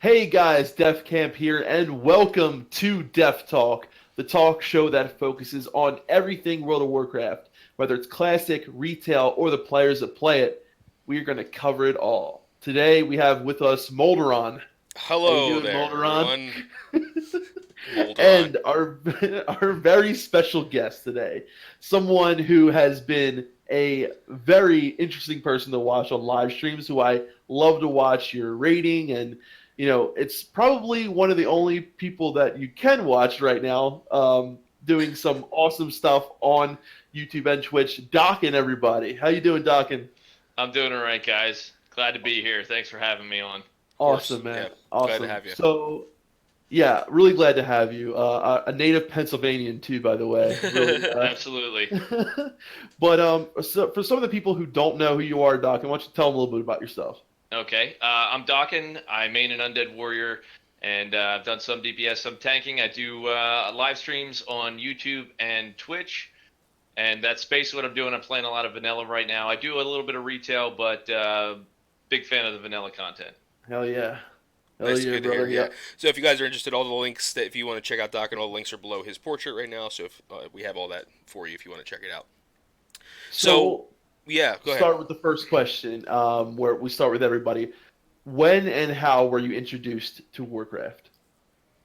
Hey guys, Defcamp here, and welcome to DefTalk, the talk show that focuses on everything World of Warcraft. Whether it's classic, retail, or the players that play it, we are going to cover it all. Today we have with us Molderon. How you Hello doing, there, Molderon? everyone. Molderon. And our very special guest today, someone who has been a very interesting person to watch on live streams, who I love to watch your rating, and it's probably one of the only people that you can watch right now, doing some awesome stuff on YouTube and Twitch. Docken, everybody, how you doing, Docken? I'm doing all right, guys. Glad to be here. Thanks for having me on. Of course. Awesome, man. Yeah. Glad to Awesome. have you. So, yeah, really glad to have you. A native Pennsylvanian too, by the way. Really. Absolutely. But so for some of the people who don't know who you are, Doc, I want you to tell them a little bit about yourself. Okay. I'm Docken. I main an undead warrior, and I've done some DPS, some tanking. I do live streams on YouTube and Twitch, and that's basically what I'm doing. I'm playing a lot of vanilla right now. I do a little bit of retail, but big fan of the vanilla content. Hell yeah. Hell Nice, yeah, good to brother. hear. Yeah. Yeah. So if you guys are interested, all the links that if you want to check out Doc and all the links are below his portrait right now. So if we have all that for you if you want to check it out. So yeah, go ahead. Start with the first question, where we start with everybody. When and how were you introduced to Warcraft?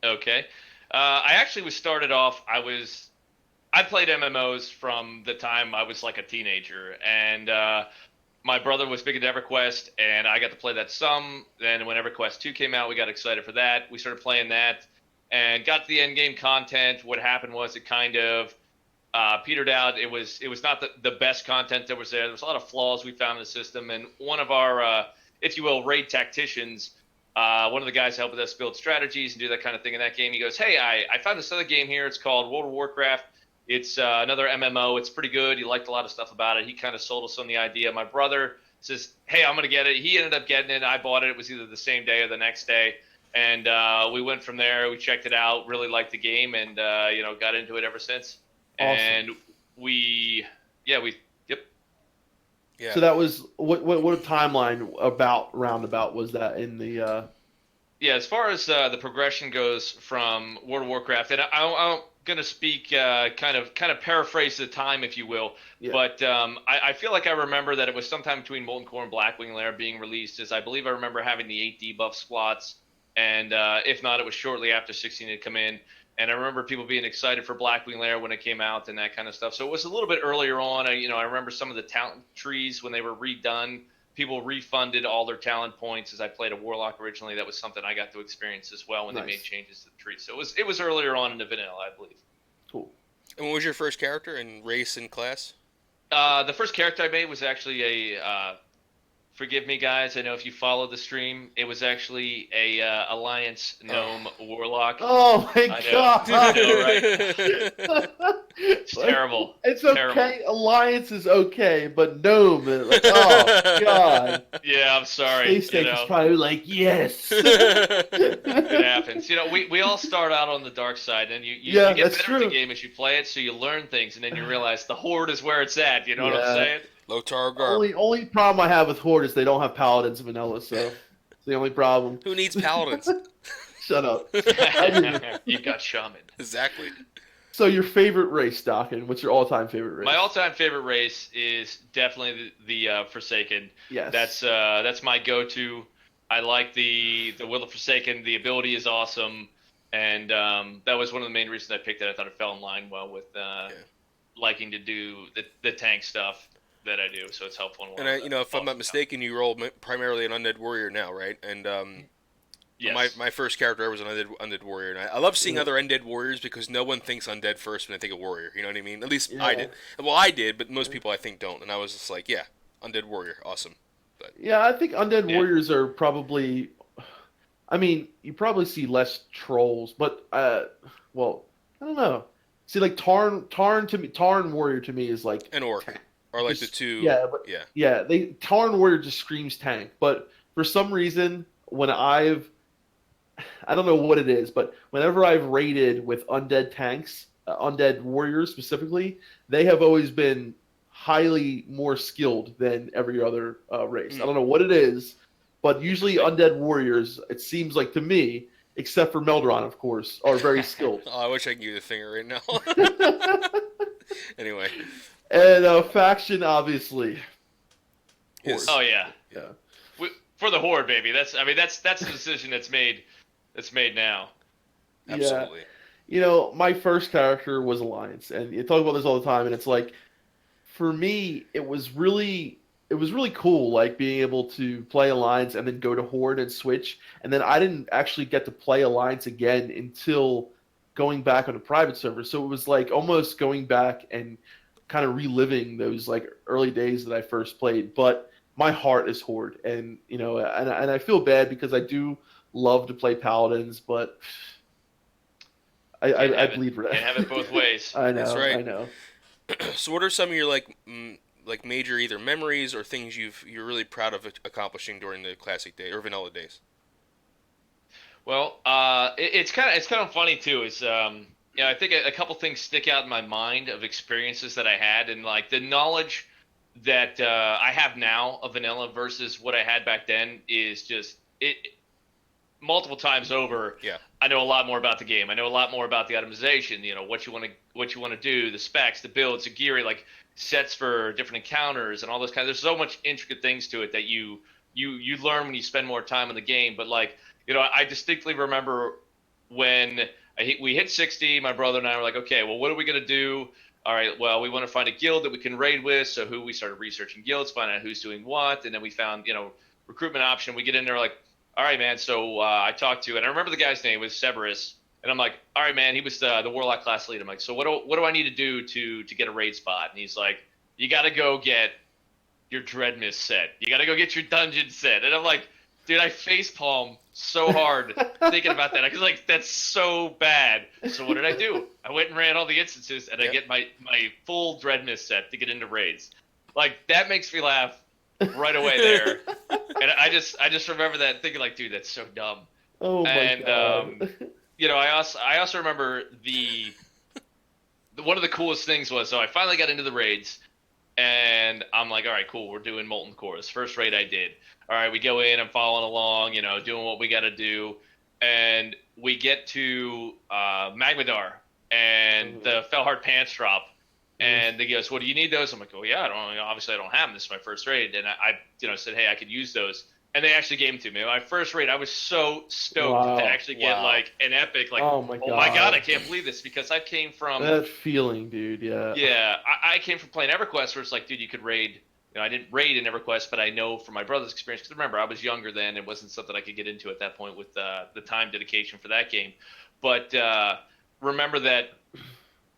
Okay. I actually was started off. I played MMOs from the time I was like a teenager, and my brother was big into EverQuest, and I got to play that some. Then when EverQuest 2 came out, we got excited for that. We started playing that, and got to the end game content. What happened was it kind of petered out. It was not the best content that was there. There was a lot of flaws we found in the system, and one of our, if you will, raid tacticians. One of the guys helping us build strategies and do that kind of thing in that game. He goes, "Hey, I found this other game here. It's called World of Warcraft. It's another MMO. It's pretty good. He liked a lot of stuff about it." He kind of sold us on the idea. My brother says, "Hey, I'm going to get it." He ended up getting it. I bought it. It was either the same day or the next day. And we went from there. We checked it out, really liked the game, and got into it ever since. Awesome. And yep. Yeah. So that was what timeline roundabout was that in the Yeah, as far as the progression goes from World of Warcraft, and I'm going to speak kind of paraphrase the time, if you will. Yeah. But I feel like I remember that it was sometime between Molten Core and Blackwing Lair being released, as I believe I remember having the 8 debuff slots, and if not, it was shortly after 16 had come in. And I remember people being excited for Blackwing Lair when it came out and that kind of stuff. So it was a little bit earlier on. I remember some of the talent trees when they were redone. People refunded all their talent points. As I played a Warlock originally, that was something I got to experience as well when Nice. they made changes to the tree. So it was earlier on in the vanilla, I believe. Cool. And what was your first character and race and class? The first character I made was actually forgive me, guys. I know if you follow the stream, it was actually a Alliance Gnome Warlock. Oh my I know. god. I know, right? It's terrible. It's okay. Terrible. Alliance is okay, but Gnome, like, oh god. Yeah, I'm sorry. PlayStation's probably like, yes. It happens. We all start out on the dark side, and you get that's better at true. the game as you play it, so you learn things, and then you realize the Horde is where it's at. You know what Yeah. I'm saying? Lotar Garb. Only problem I have with Horde is they don't have paladins in vanilla, so it's the only problem. Who needs paladins? Shut up. You've got Shaman. Exactly. So your favorite race, Docken? What's your all-time favorite race? My all-time favorite race is definitely the Forsaken. Yes. That's my go-to. I like the Will of Forsaken. The ability is awesome, and that was one of the main reasons I picked it. I thought it fell in line well with liking to do the tank stuff that I do, so it's helpful. And if I'm not mistaken, you roll primarily an undead warrior now, right? And yes. my first character was an undead warrior, and I love seeing other undead warriors because no one thinks undead first when they think of warrior. You know what I mean? At least I did. Well, I did, but most people I think don't. And I was just like, yeah, undead warrior, awesome. But Yeah, I think undead warriors are probably. I mean, you probably see less trolls, but well, I don't know. See, like Tarn warrior to me is like an orc. tank. Or like Just- the two. Yeah, but Yeah. Tarn warrior just screams tank. But for some reason, when I don't know what it is, but whenever I've raided with undead tanks, undead warriors specifically, they have always been highly more skilled than every other race. I don't know what it is, But usually undead warriors, it seems like to me, except for Melderon, of course, are very skilled. Oh, I wish I could give you the finger right now. Anyway, And faction, obviously. is Oh yeah, Yeah. for the Horde, baby. That's the decision that's made. That's made now. absolutely. Yeah. You know, my first character was Alliance, and you talk about this all the time, and it's like, for me, it was really cool, like being able to play Alliance and then go to Horde and switch, and then I didn't actually get to play Alliance again until going back on a private server. So it was like almost going back and kind of reliving those like early days that I first played. But my heart is Horde, and and I feel bad because I do love to play Paladins, but I bleed red. Can't have it both ways. I know, That's right. I know. So, what are some of your like major either memories or things you're really proud of accomplishing during the classic day or vanilla days? Well, it's kind of funny too. Is I think a couple things stick out in my mind of experiences that I had, and like the knowledge that I have now of vanilla versus what I had back then is just it multiple times over. Yeah. I know a lot more about the game. I know a lot more about the itemization. What you want to do, the specs, the builds, the gear, like sets for different encounters and all those kinds. There's so much intricate things to it that you learn when you spend more time in the game. But like I distinctly remember when we hit 60. My brother and I were like, okay, well, what are we gonna do? All right, well, we want to find a guild that we can raid with. So we started researching guilds, find out who's doing what, and then we found recruitment option. We get in there like, all right, man. So I talked to, and I remember the guy's name was Severus, and I'm like, all right, man. He was the Warlock class lead. I'm like, so what do I need to do to get a raid spot? And he's like, you got to go get your Dreadmist set. You got to go get your dungeon set. And I'm like, dude, I facepalm so hard thinking about that. I was like, that's so bad. So what did I do? I went and ran all the instances, and I get my full Dreadmist set to get into raids. Like that makes me laugh right away there. And I just remember that thinking like, dude, that's so dumb. Oh my god. I also remember one of the coolest things was, so I finally got into the raids, and I'm like, all right, cool, we're doing Molten Core. This first raid I did. All right, we go in, I'm following along, doing what we got to do, and we get to Magmadar, and the Felhard pants drop. And they goes, well, do you need those? I'm like, oh yeah, obviously I don't have them. This is my first raid, and I said, hey, I could use those, and they actually gave them to me. My first raid, I was so stoked to actually get like an epic, like, oh my god, I can't believe this, because I came from that feeling, dude. Yeah. Yeah, I came from playing EverQuest, where it's like, dude, you could raid. I didn't raid in EverQuest, but I know from my brother's experience, because remember, I was younger then. It wasn't something I could get into at that point with the time dedication for that game. But remember that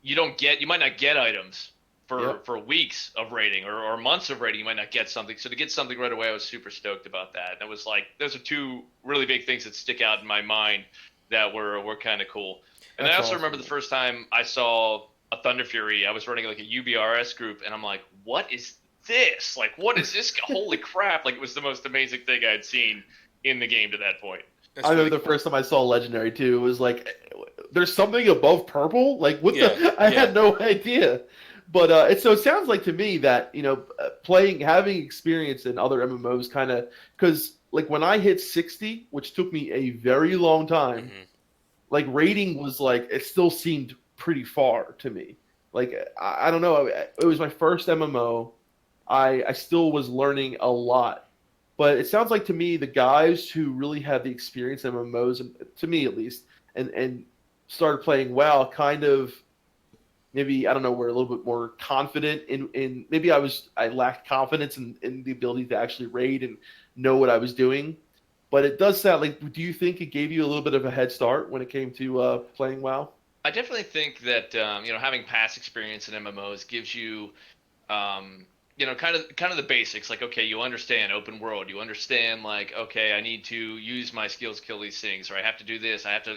you might not get items for weeks of raiding or months of raiding. You might not get something. So to get something right away, I was super stoked about that. And it was like, those are two really big things that stick out in my mind that were kind of cool. And I also remember the first time I saw a Thunder Fury, I was running like a UBRS group, and I'm like, what is this? Like, what is this? Holy crap. Like, it was the most amazing thing I had seen in the game to that point. I remember the first time I saw Legendary too. It was like, there's something above purple. Like, what the? I had no idea. But it sounds like to me that having experience in other MMOs, kind of, because like when I hit 60, which took me a very long time, like raiding was like, it still seemed pretty far to me. Like I don't know, it was my first MMO. I still was learning a lot. But it sounds like to me the guys who really had the experience in MMOs, and to me at least, and started playing WoW, kind of maybe, I don't know, were a little bit more confident in maybe I lacked confidence in the ability to actually raid and know what I was doing. But it does sound like, do you think it gave you a little bit of a head start when it came to playing WoW? I definitely think that having past experience in MMOs gives you kind of the basics. Like, okay, you understand open world. You understand, like, okay, I need to use my skills to kill these things, or I have to do this. I have to,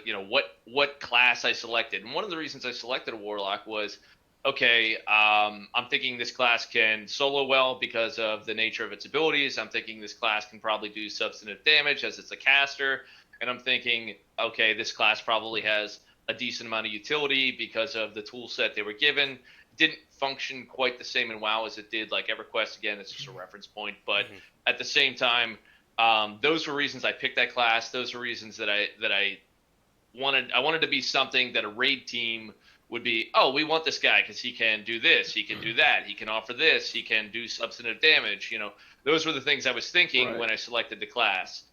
what class I selected. And one of the reasons I selected a Warlock was, okay, I'm thinking this class can solo well because of the nature of its abilities. I'm thinking this class can probably do substantive damage as it's a caster. And I'm thinking, okay, this class probably has a decent amount of utility because of the tool set they were given. Didn't function quite the same in WoW as it did like EverQuest. Again, it's just a reference point. But at the same time, Those were reasons I picked that class. Those were reasons that I wanted to be something that a raid team would be. Oh, we want this guy because he can do this, he can do that, he can offer this, he can do substantive damage. Those were the things I was thinking when I selected the class.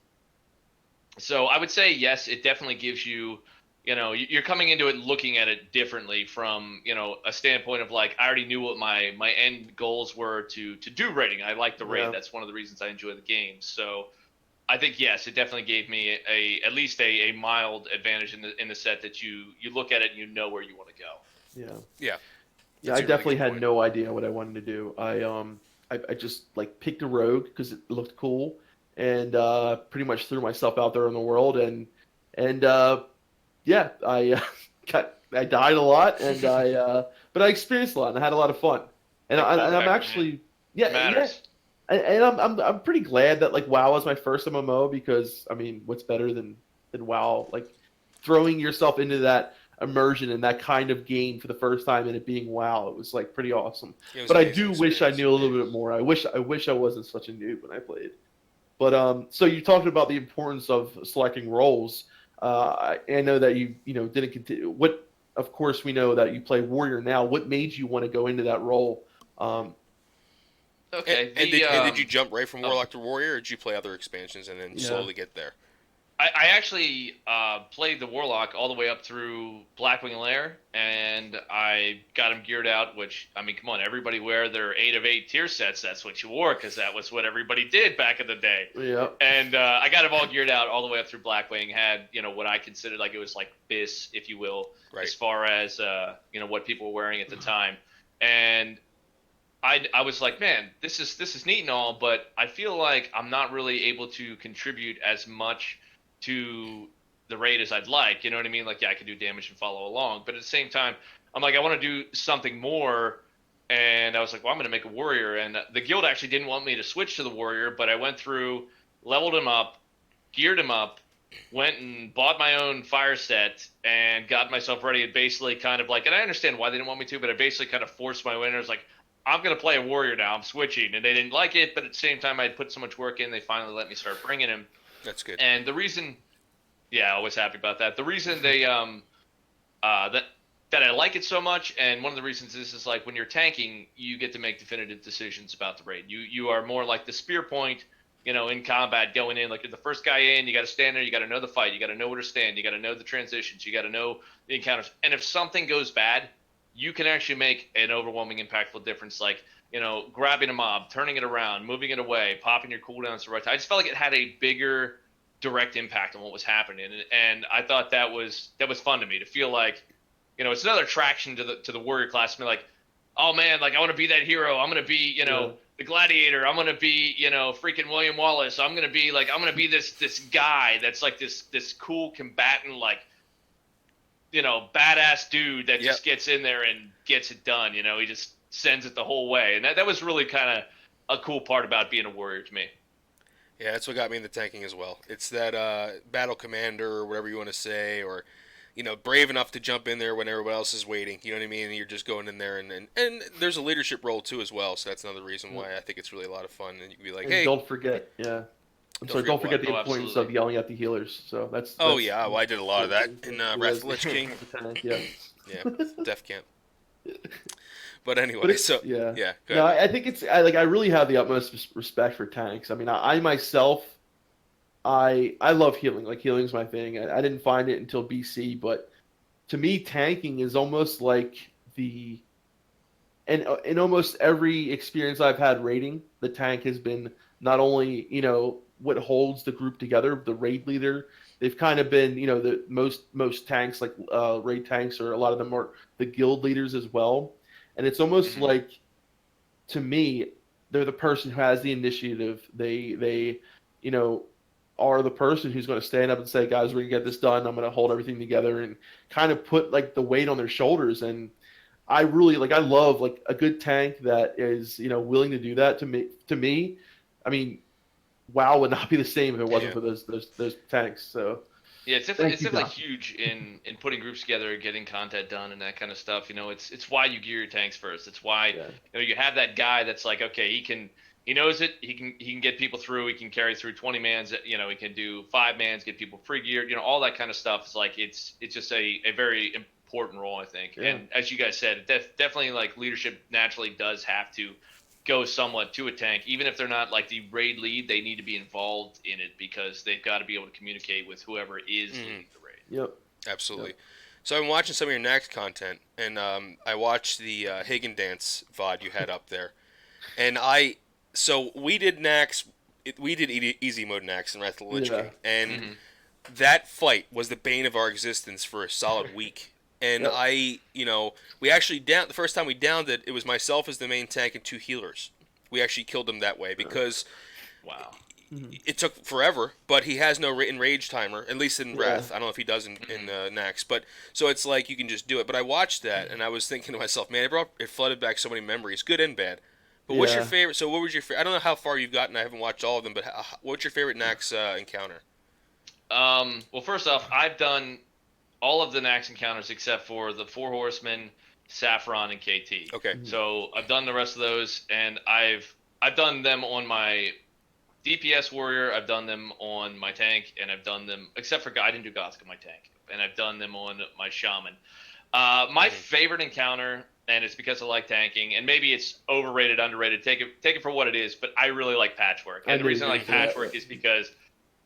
So I would say yes, it definitely gives you. You're coming into it looking at it differently from a standpoint of like I already knew what my end goals were to do raiding. I like the raid. Yeah. That's one of the reasons I enjoy the game. So I think yes, it definitely gave me at least a mild advantage in the set that you look at it and you know where you want to go. Yeah. Yeah. I That's a really definitely good had point. no idea what I wanted to do. I just like picked a rogue because it looked cool, and pretty much threw myself out there in the world, and yeah, I died a lot, and but I experienced a lot and I had a lot of fun, and That cool and I'm factor, actually man. yeah It matters. and I'm pretty glad that like WoW was my first MMO because I mean what's better than WoW, like throwing yourself into that immersion and that kind of game for the first time and it being WoW, it was like pretty awesome. It was But I an amazing do wish I experience. knew a little bit more. I wish I wasn't such a noob when I played. But so you talked about the importance of selecting roles. I know that you know didn't continue. What of course we know that you play warrior now. What made you want to go into that role? Okay. And did you jump right from oh. Warlock to Warrior, or did you play other expansions and then Yeah. slowly get there? I actually played the Warlock all the way up through Blackwing Lair, and I got him geared out, which, I mean, come on, everybody wear their 8 of 8 tier sets. That's what you wore, because that was what everybody did back in the day. Yeah. And I got him all geared out all the way up through Blackwing, had, what I considered like it was like BIS, if you will, Right. as far as, what people were wearing at the time. And I was like, man, this is neat and all, but I feel like I'm not really able to contribute as much to the raid as I'd like. You know what I mean? Like, yeah, I could do damage and follow along, but at the same time, I'm like, I want to do something more. And I was like, well, I'm going to make a warrior. And the guild actually didn't want me to switch to the warrior, but I went through, leveled him up, geared him up, went and bought my own fire set and got myself ready. And basically kind of like, and I understand why they didn't want me to, but I basically kind of forced my way in. I was like, I'm going to play a warrior now. I'm switching. And they didn't like it, but at the same time, I'd put so much work in, they finally let me start bringing him. That's good. And the reason, yeah, I was happy about that. The reason they that I like it so much, and one of the reasons is like when you're tanking, you get to make definitive decisions about the raid. You are more like the spear point, in combat going in. Like you're the first guy in, you got to stand there, you got to know the fight, you got to know where to stand, you got to know the transitions, you got to know the encounters. And if something goes bad, you can actually make an overwhelming, impactful difference. Like grabbing a mob, turning it around, moving it away, popping your cooldowns the right time. I just felt like it had a bigger direct impact on what was happening, and I thought that was fun to me to feel like, it's another attraction to the warrior class. To me, like, oh man, like I want to be that hero. I'm gonna be, the gladiator. I'm gonna be, freaking William Wallace. I'm gonna be this guy that's like this cool combatant, like, badass dude that just gets in there and gets it done. He just sends it the whole way, and that was really kind of a cool part about being a warrior to me. Yeah, that's what got me into tanking as well. It's that battle commander, or whatever you want to say, or brave enough to jump in there when everyone else is waiting. You know what I mean? And you're just going in there, and there's a leadership role too as well. So that's another reason why I think it's really a lot of fun. And you can be like, And hey, don't forget, yeah. Don't forget the importance of yelling at the healers. So that's yeah, well, I did a lot of that in Wrath of the Lich King. Yeah. Yeah, Defcamp. But anyway, yeah. No, I think I really have the utmost respect for tanks. I mean, I myself, I love healing. Like healing's my thing. I didn't find it until BC, but to me, tanking is almost like and in almost every experience I've had raiding, the tank has been not only what holds the group together, the raid leader. They've kind of been the most tanks like raid tanks, or a lot of them are the guild leaders as well. And it's almost like, to me, they're the person who has the initiative. They are the person who's going to stand up and say, guys, we're going to get this done. I'm going to hold everything together, and kind of put like the weight on their shoulders. And I really I love like a good tank that is, willing to do that. To me, I mean, WoW would not be the same if it wasn't for those tanks. So. Yeah, it's definitely huge in putting groups together, getting content done, and that kind of stuff. It's why you gear your tanks first. It's why you have that guy that's like, okay, he He knows it. He can get people through. He can carry through 20 mans. You know, he can do 5 mans, get people free geared. You know, all that kind of stuff. It's like it's just a very important role, I think. Yeah. And as you guys said, definitely like leadership naturally does have to go somewhat to a tank, even if they're not like the raid lead. They need to be involved in it because they've got to be able to communicate with whoever is leading the raid. Yep. Absolutely. Yep. So I've been watching some of your Nax content, and I watched the Hagen Dance VOD you had up there, and so we did Nax, we did easy mode Nax in Wrath of the Lich King, and that fight was the bane of our existence for a solid week. And Yep. we actually the first time we downed it, it was myself as the main tank and 2 healers. We actually killed him that way because Wow. it took forever, but he has no enrage timer, at least in Wrath. I don't know if he does in Nax, but so it's like you can just do it. But I watched that and I was thinking to myself, man, it flooded back so many memories, good and bad. But what's your favorite? So what was your favorite? I don't know how far you've gotten. I haven't watched all of them, but what's your favorite Nax encounter? Well, first off, I've done all of the Nax encounters except for the 4 Horsemen, Saffron, and KT. Okay. So I've done the rest of those, and I've done them on my DPS warrior. I've done them on my tank, and I've done them except for I didn't do Gothic on my tank, and I've done them on my shaman. My favorite encounter, and it's because I like tanking, and maybe it's overrated, underrated. Take it for what it is, but I really like Patchwork, and the reason I like Patchwork is because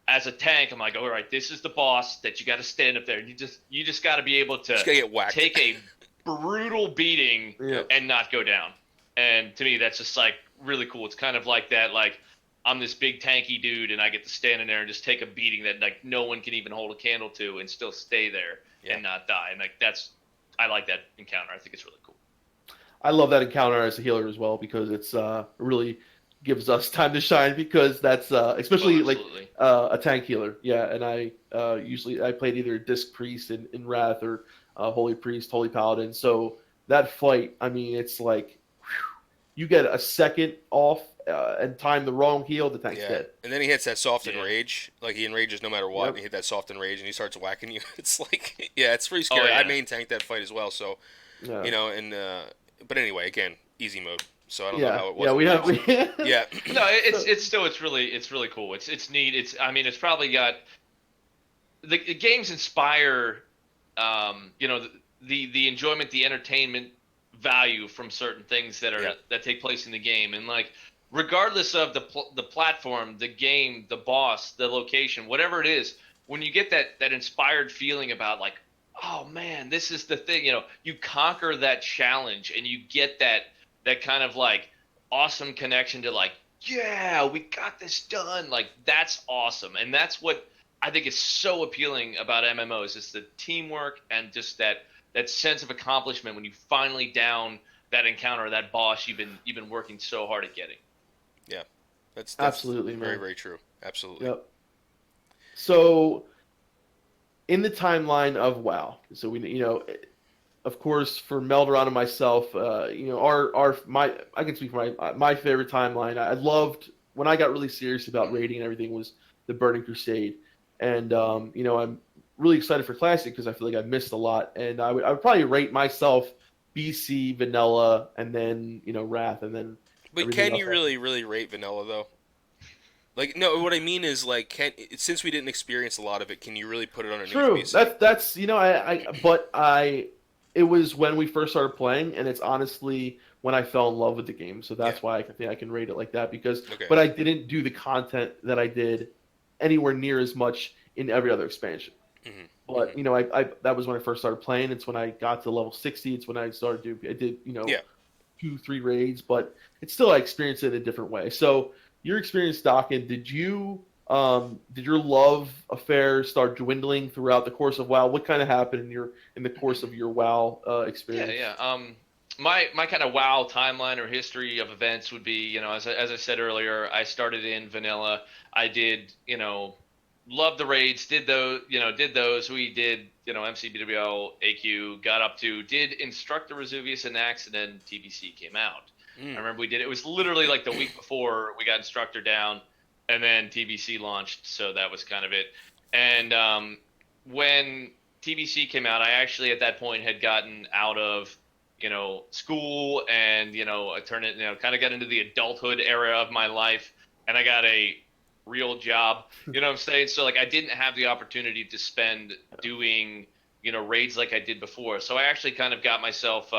as a tank, I'm like, all right, this is the boss that you got to stand up there, and you just got to be able to get whacked. take a brutal beating and not go down. And to me, that's just like really cool. It's kind of like that, like I'm this big tanky dude, and I get to stand in there and just take a beating that like no one can even hold a candle to, and still stay there and not die. And like I like that encounter. I think it's really cool. I love that encounter as a healer as well because it's really gives us time to shine because that's especially like a tank healer. Yeah, and I usually I played either Disc Priest in Wrath or Holy Priest, Holy Paladin. So that fight, I mean, it's like you get a second off and time the wrong heal, the tank's dead. And then he hits that soft enrage, like he enrages no matter what. And he hit that soft enrage, and he starts whacking you. It's like, it's pretty scary. I main tanked that fight as well, so and but anyway, again, easy mode. So I don't know how it was. Yeah, we have. No, it's really cool. It's neat. It's probably got the games inspire, the enjoyment, the entertainment value from certain things that take place in the game, and like regardless of the platform, the game, the boss, the location, whatever it is, when you get that inspired feeling about like, oh man, this is the thing, you conquer that challenge and you get that kind of like awesome connection to like, yeah, we got this done. Like that's awesome. And that's what I think is so appealing about MMOs is the teamwork and just that sense of accomplishment when you finally down that encounter, that boss you've been working so hard at getting. Yeah. That's absolutely very, man. very true. Absolutely. Yep. So in the timeline of WoW, so we of course for Melderon and myself, I can speak for my favorite timeline. I loved when I got really serious about raiding and everything was the Burning Crusade, and I'm really excited for Classic because I feel like I missed a lot, and I would probably rate myself BC, Vanilla, and then Wrath, and then. But can you really rate Vanilla though? Like no, what I mean is like since we didn't experience a lot of it, can you really put it underneath True. BC? That's it was when we first started playing, and it's honestly when I fell in love with the game. So that's why I think I can rate it like that because. Okay. But I didn't do the content that I did anywhere near as much in every other expansion. Mm-hmm. But I that was when I first started playing. It's when I got to level 60. It's when I started I did 2-3 raids, but it's still I experienced it in a different way. So your experience, Docken, did your love affair start dwindling throughout the course of WoW? What kind of happened in the course of your WoW experience? My kind of WoW timeline or history of events would be, as I said earlier, I started in vanilla. I did, loved the raids, did those. We did, MCBWL, AQ, got up to, did Instructor Resuvius and Nax, and then TBC came out. I remember we did it. Was literally like the week before we got Instructor down, and then TBC launched, so that was kind of it. And when TBC came out, I actually at that point had gotten out of, school, and I turned it, kind of got into the adulthood era of my life, and I got a real job. You know what I'm saying? So like I didn't have the opportunity to spend doing raids like I did before. So I actually kind of got myself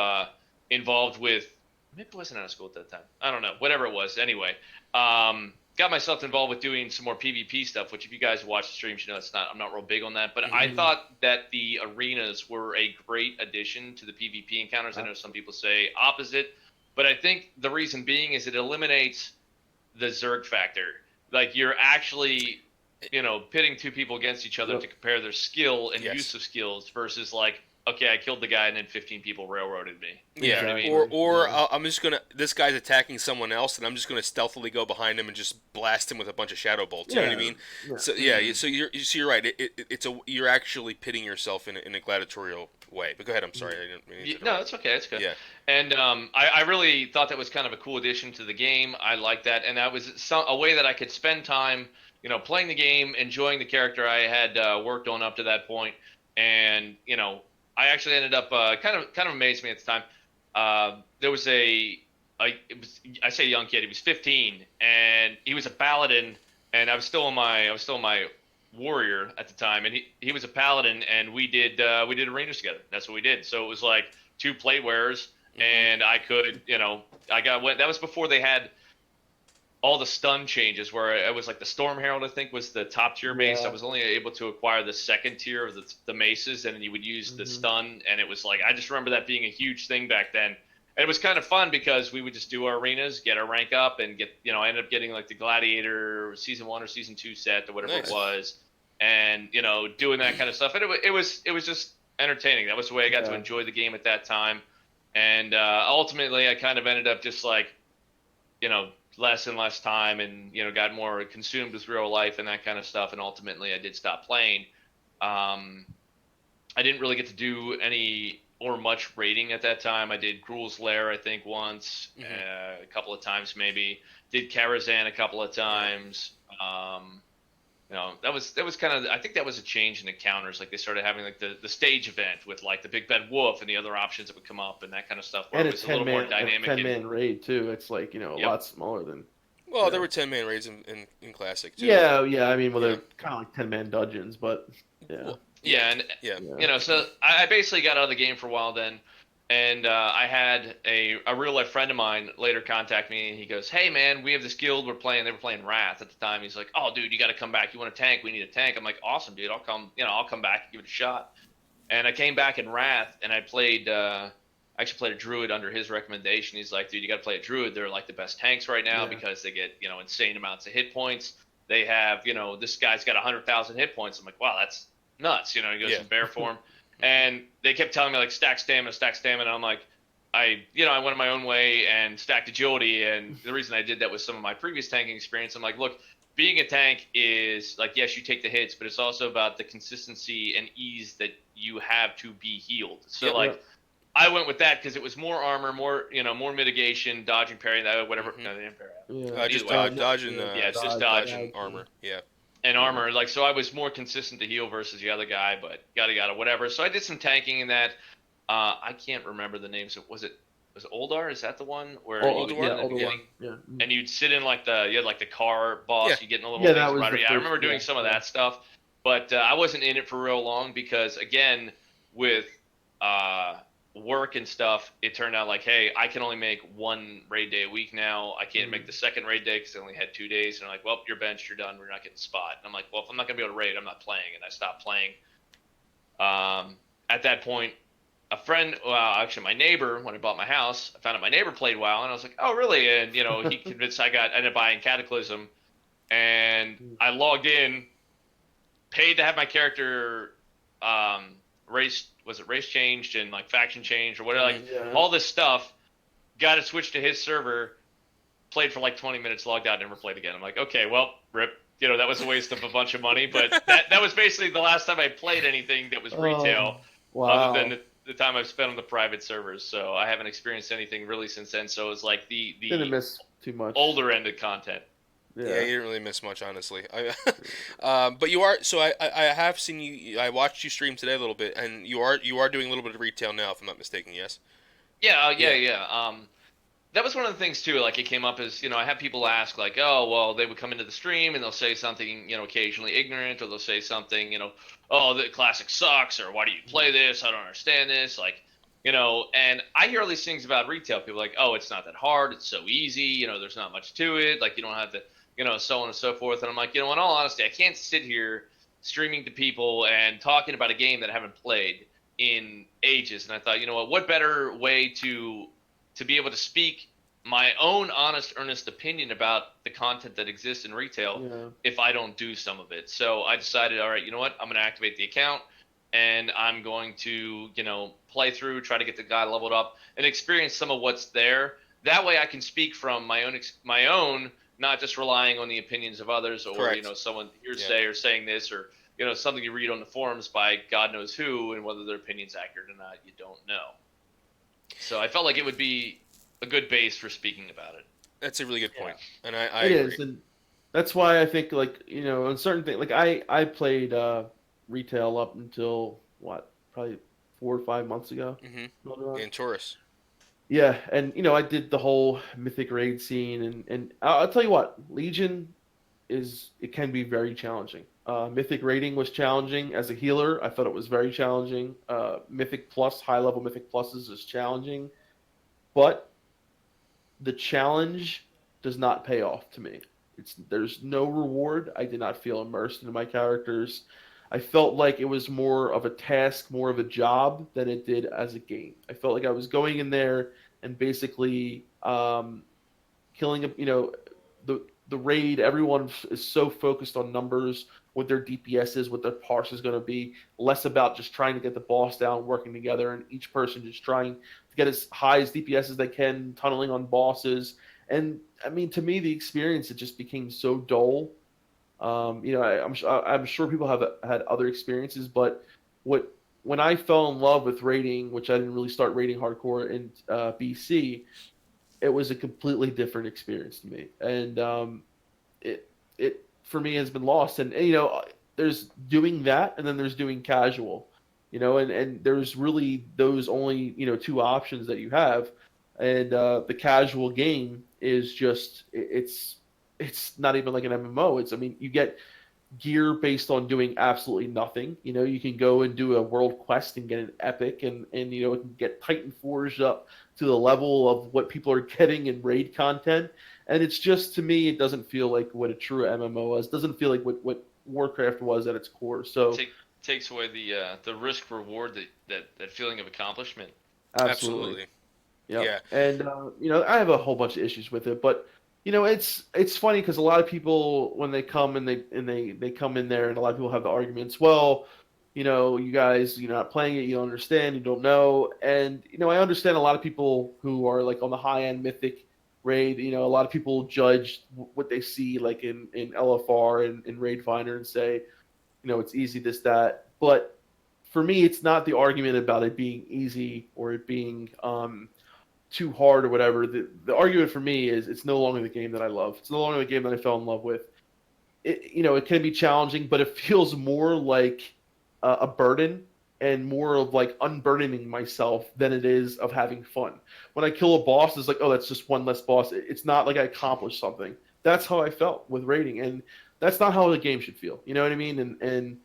involved with, maybe I wasn't out of school at that time. I don't know, whatever it was. Anyway, got myself involved with doing some more PvP stuff, which if you guys watch the streams, I'm not real big on that. But I thought that the arenas were a great addition to the PvP encounters. I know some people say opposite, but I think the reason being is it eliminates the Zerg factor. Like you're actually, pitting two people against each other to compare their skill and use of skills versus like, okay, I killed the guy and then 15 people railroaded me. Yeah, You know what I mean? or I'm just gonna. This guy's attacking someone else, and I'm just gonna stealthily go behind him and just blast him with a bunch of shadow bolts. You know what I mean? Yeah. So so you're right. You're actually pitting yourself in a gladiatorial way. But go ahead. I'm sorry. I didn't mean to interrupt. No, it's okay. It's good. Yeah. And I really thought that was kind of a cool addition to the game. I like that, and that was a way that I could spend time, playing the game, enjoying the character I had worked on up to that point, and I actually ended up kind of amazed me at the time. There was I say a young kid. He was 15, and he was a paladin, and I was still in my warrior at the time, and he was a paladin, and we did arenas together. That's what we did. So it was like two plate wearers, and I could that was before they had all the stun changes, where it was like the Storm Herald, I think, was the top tier mace. I was only able to acquire the second tier of the maces, and you would use the stun, and it was like, I just remember that being a huge thing back then. And it was kind of fun because we would just do our arenas, get our rank up, and get, I ended up getting like the Gladiator Season 1 or Season 2 set or whatever it was, and, doing that kind of stuff. And it was just entertaining. That was the way I got to enjoy the game at that time. And ultimately, I kind of ended up just like, less and less time, and got more consumed with real life and that kind of stuff, and ultimately I did stop playing. I didn't really get to do any or much raiding at that time. I did Gruul's Lair, I think, once, a couple of times maybe. Did Karazhan a couple of times. That was kind of, I think that was a change in encounters. Like they started having like the stage event with like the Big Bad Wolf and the other options that would come up and that kind of stuff, where And it was a little more dynamic. 10-man raid too. It's like, a lot smaller than. Well, there were 10-man raids in Classic too. Yeah. I mean, they're kind of like 10-man dungeons, but yeah. Well, So I basically got out of the game for a while then, and I had a real life friend of mine later contact me, and he goes, "Hey man, we have this guild we're playing." They were playing Wrath at the time. He's like, "Oh dude, you got to come back. You want a tank? We need a tank." I'm like, "Awesome, dude. I'll come. I'll come back and give it a shot." And I came back in Wrath, and I played. I actually played a druid under his recommendation. He's like, "Dude, you got to play a druid. They're like the best tanks right now because they get insane amounts of hit points. They have this guy's got 100,000 hit points." I'm like, "Wow, that's nuts." He goes in bear form. And they kept telling me like stack stamina. And I'm like, I went my own way and stacked agility. And the reason I did that was some of my previous tanking experience. I'm like, look, being a tank is like, yes, you take the hits, but it's also about the consistency and ease that you have to be healed. So I went with that because it was more armor, more mitigation, dodging, parrying, that whatever. No, they didn't parry. Just dodge and it's just dodge and armor. Yeah. And armor, like, so I was more consistent to heal versus the other guy, but yada whatever. So I did some tanking in that. I can't remember the names. Was it Oldar? Is that the one where and you'd sit in like the car boss, you get in a little things right. I remember doing some of that stuff, but I wasn't in it for real long because again, with work and stuff, it turned out like, hey, I can only make one raid day a week now. I can't make the second raid day because I only had 2 days. And they're like, well, you're benched, you're done, we're not getting spot. And I'm like, well, if I'm not gonna be able to raid, I'm not playing. And I stopped playing. At that point, a friend, actually my neighbor, when I bought my house, I found out my neighbor played WoW, and I was like, oh really? And he convinced I ended up buying Cataclysm, and I logged in, paid to have my character race changed and like faction changed or whatever, all this stuff, got it switched to his server, played for like 20 minutes, logged out, never played again. I'm like, okay, well, rip. That was a waste of a bunch of money, but that was basically the last time I played anything that was retail, other than the time I've spent on the private servers. So I haven't experienced anything really since then. So it was like the didn't miss too much older end of content. Yeah, you didn't really miss much, honestly. But you are. So I have seen you. I watched you stream today a little bit, and you are doing a little bit of retail now, if I'm not mistaken. Yes. Yeah. That was one of the things too. Like it came up as I have people ask like, oh, well, they would come into the stream and they'll say something occasionally ignorant, or they'll say something oh, the classic sucks, or why do you play this? I don't understand this. Like and I hear all these things about retail. People like, oh, it's not that hard. It's so easy. There's not much to it. Like you don't have to so on and so forth. And I'm like, in all honesty, I can't sit here streaming to people and talking about a game that I haven't played in ages. And I thought, what better way to be able to speak my own honest, earnest opinion about the content that exists in retail if I don't do some of it. So I decided, all right, you know what? I'm going to activate the account and I'm going to, play through, try to get the guy leveled up and experience some of what's there. That way I can speak from my own, not just relying on the opinions of others or, Correct. Someone hearsay or saying this or, something you read on the forums by God knows who, and whether their opinion's accurate or not, you don't know. So I felt like it would be a good base for speaking about it. That's a really good point, and I It agree. is, and that's why I think like on certain things like I played retail up until what probably 4 or 5 months ago. In Taurus. Yeah, and I did the whole mythic raid scene, and I'll tell you what, Legion it can be very challenging. Mythic raiding was challenging as a healer. I thought it was very challenging. Mythic plus, high level Mythic pluses is challenging, but the challenge does not pay off to me. There's no reward. I did not feel immersed into my characters. I felt like it was more of a task, more of a job than it did as a game. I felt like I was going in there and basically killing the raid. Everyone is so focused on numbers, what their DPS is, what their parse is going to be, less about just trying to get the boss down, working together, and each person just trying to get as high as DPS as they can, tunneling on bosses. And I mean, to me, the experience it just became so dull. I'm sure people have had other experiences, but what when I fell in love with raiding, which I didn't really start raiding hardcore in BC, it was a completely different experience to me, and it for me has been lost. And there's doing that, and then there's doing casual, and there's really those only two options that you have, and the casual game is just it's not even like an MMO. I mean, you get gear based on doing absolutely nothing. You can go and do a world quest and get an epic, and it can get Titan Forged up to the level of what people are getting in raid content. And it's just, to me, it doesn't feel like what a true MMO was. It doesn't feel like what Warcraft was at its core. So Takes away the risk reward, that feeling of accomplishment. absolutely. Absolutely. Yeah, Yeah. and I have a whole bunch of issues with it, but it's funny because a lot of people when they come and they come in there, and a lot of people have the arguments. Well, you guys, you're not playing it, you don't understand, you don't know, and I understand a lot of people who are like on the high end Mythic raid. A lot of people judge what they see like in LFR and in Raid Finder and say, it's easy, this, that, but for me, it's not the argument about it being easy or it being too hard or whatever. The argument for me is it's no longer the game that I love. It's no longer the game that I fell in love with. It can be challenging, but it feels more like a burden and more of like unburdening myself than it is of having fun. When I kill a boss, it's like, oh, that's just one less boss. It's not like I accomplished something. That's how I felt with raiding, and that's not how the game should feel. You know what I mean? And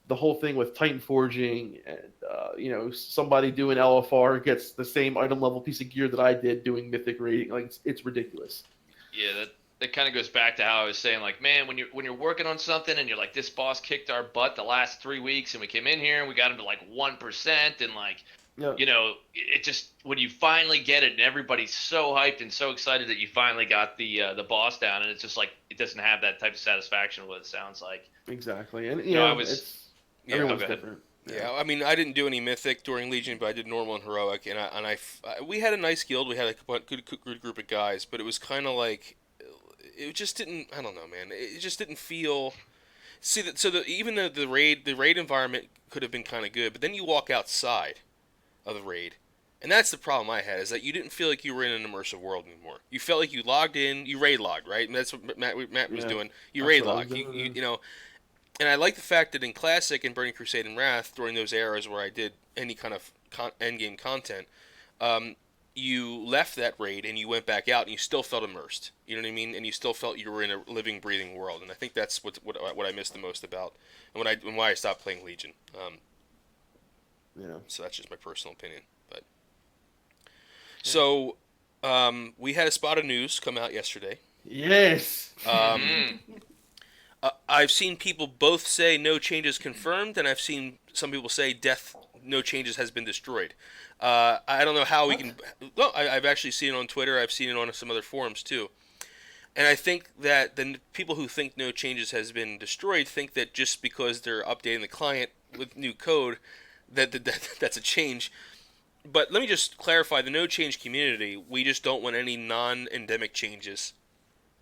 the whole thing with Titan forging and somebody doing LFR gets the same item level piece of gear that I did doing mythic rating. Like it's ridiculous. Yeah, that kind of goes back to how I was saying, like, man, when you're working on something and you're like, this boss kicked our butt the last 3 weeks, and we came in here and we got him to like 1%, and like, Yeah, it just when you finally get it and everybody's so hyped and so excited that you finally got the boss down, and it's just like it doesn't have that type of satisfaction. What it sounds like. exactly. And I was. it's Yeah. everyone's Go ahead. different. Yeah, I mean, I didn't do any mythic during Legion, but I did normal and heroic, and we had a nice guild. We had a good group of guys, but it was kind of like it just didn't. I don't know, man. It just didn't feel. See that? So even the raid environment could have been kind of good, but then you walk outside of the raid, and that's the problem I had, is that you didn't feel like you were in an immersive world anymore. You felt like you logged in, you raid logged, right? And that's what Matt was Yeah, doing. You that's raid what I was log. doing. You know. And I like the fact that in Classic and Burning Crusade and Wrath, during those eras where I did any kind of endgame content, um, you left that raid and you went back out and you still felt immersed. You know what I mean? And you still felt you were in a living, breathing world. And I think that's what I missed the most about and why I stopped playing Legion. So that's just my personal opinion. But so we had a spot of news come out yesterday. Yes. I've seen people both say no changes confirmed, and I've seen some people say no changes has been destroyed. I don't know how we can. Well, I've actually seen it on Twitter. I've seen it on some other forums too. And I think that the people who think no changes has been destroyed think that just because they're updating the client with new code, that's a change. But let me just clarify: the no change community, we just don't want any non-endemic changes,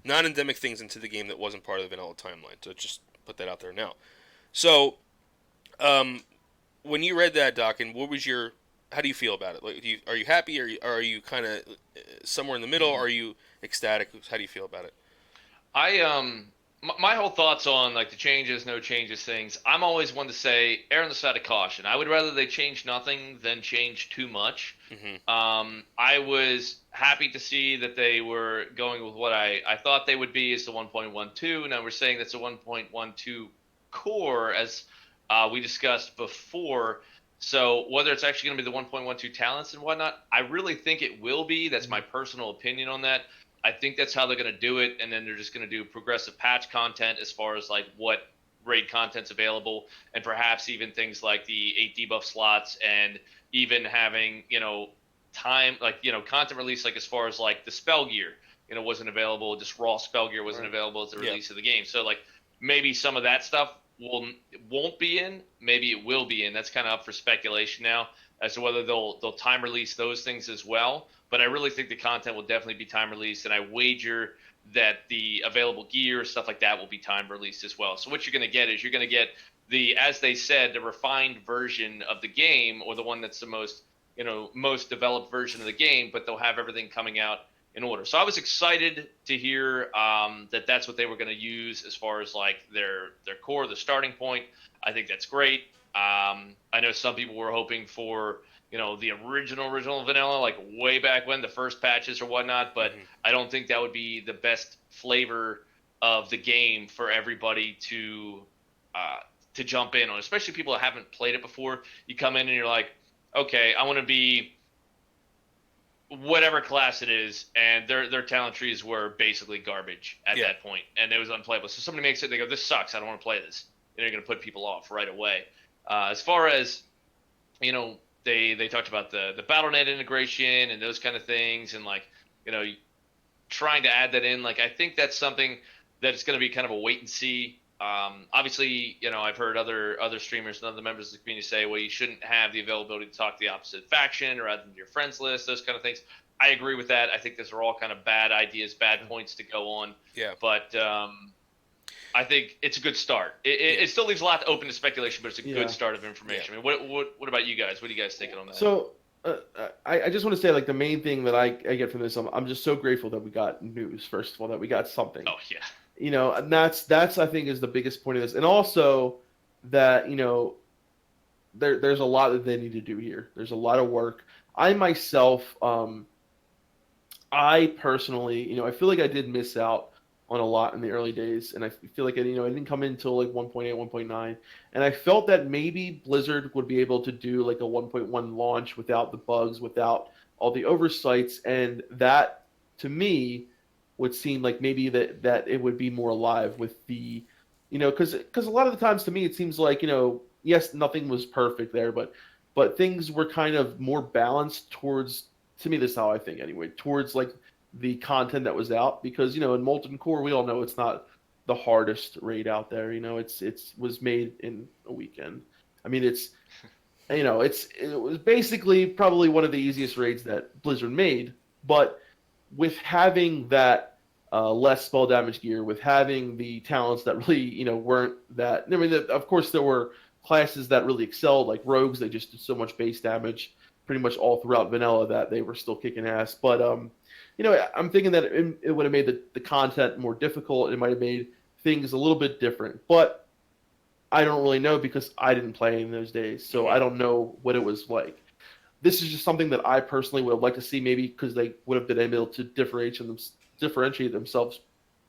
non-endemic things into the game that wasn't part of the vanilla timeline. So just put that out there now. So, when you read that, Docken, how do you feel about it? Like, are you happy? Are you kind of somewhere in the middle? Are you ecstatic? How do you feel about it? My whole thoughts on like the changes, no changes things. I'm always one to say err on the side of caution. I would rather they change nothing than change too much. I was happy to see that they were going with what I thought they would be, is the 1.12. Now we're saying that's a 1.12 core, as we discussed before. So whether it's actually going to be the 1.12 talents and whatnot, I really think it will be. That's my personal opinion on that. I think that's how they're going to do it, and then they're just going to do progressive patch content as far as like what raid content's available, and perhaps even things like the 8 debuff slots, and even having time like content release, like as far as like the spell gear wasn't available, just raw spell gear wasn't available at the release of the game. So like maybe some of that stuff won't be in, maybe it will be in. That's kind of up for speculation now as to whether they'll time release those things as well. But I really think the content will definitely be time released, and I wager that the available gear, stuff like that, will be time released as well. So what you're going to get is you're going to get as they said, the refined version of the game, or the one that's the most developed version of the game, but they'll have everything coming out in order. So I was excited to hear that that's what they were going to use as far as like their core, the starting point. I think that's great. I know some people were hoping for the original vanilla, like way back when, the first patches or whatnot, but I don't think that would be the best flavor of the game for everybody to jump in on, especially people that haven't played it before. You come in and you're like, okay, I want to be whatever class it is, and their talent trees were basically garbage at that point, and it was unplayable. So somebody makes it, they go, this sucks, I don't want to play this. And you're going to put people off right away. As far as, they talked about the BattleNet integration and those kind of things, and like, trying to add that in. Like, I think that's something that it's going to be kind of a wait and see. Obviously, I've heard other streamers and other members of the community say, well, you shouldn't have the availability to talk to the opposite faction or add them to your friends list, those kind of things. I agree with that. I think those are all kind of bad ideas, bad points to go on. Yeah. But I think it's a good start. It still leaves a lot open to speculation, but it's a good start of information. I mean, what about you guys? What are you guys thinking on that? So I just want to say, like, the main thing that I get from this, I'm just so grateful that we got news, first of all, that we got something. Oh, yeah. And that's I think is the biggest point of this. And also that, there's a lot that they need to do here. There's a lot of work. I myself, I personally, I feel like I did miss out on a lot in the early days, and I feel like I didn't come in until like 1.8, 1.9, and I felt that maybe Blizzard would be able to do like a 1.1 launch without the bugs, without all the oversights, and that to me would seem like maybe that it would be more alive with the, because a lot of the times to me it seems like, yes, nothing was perfect there, but things were kind of more balanced towards, to me, this is how I think anyway, towards like the content that was out, because in Molten Core we all know it's not the hardest raid out there. It was made in a weekend. I mean, it was basically probably one of the easiest raids that Blizzard made, but with having that less spell damage gear, with having the talents that really weren't that. I mean, of course there were classes that really excelled, like rogues. They just did so much base damage pretty much all throughout vanilla that they were still kicking ass. But I'm thinking that it would have made the content more difficult. It might have made things a little bit different. But I don't really know, because I didn't play in those days, so I don't know what it was like. this is just something that I personally would like to see, maybe because they would have been able to differentiate themselves,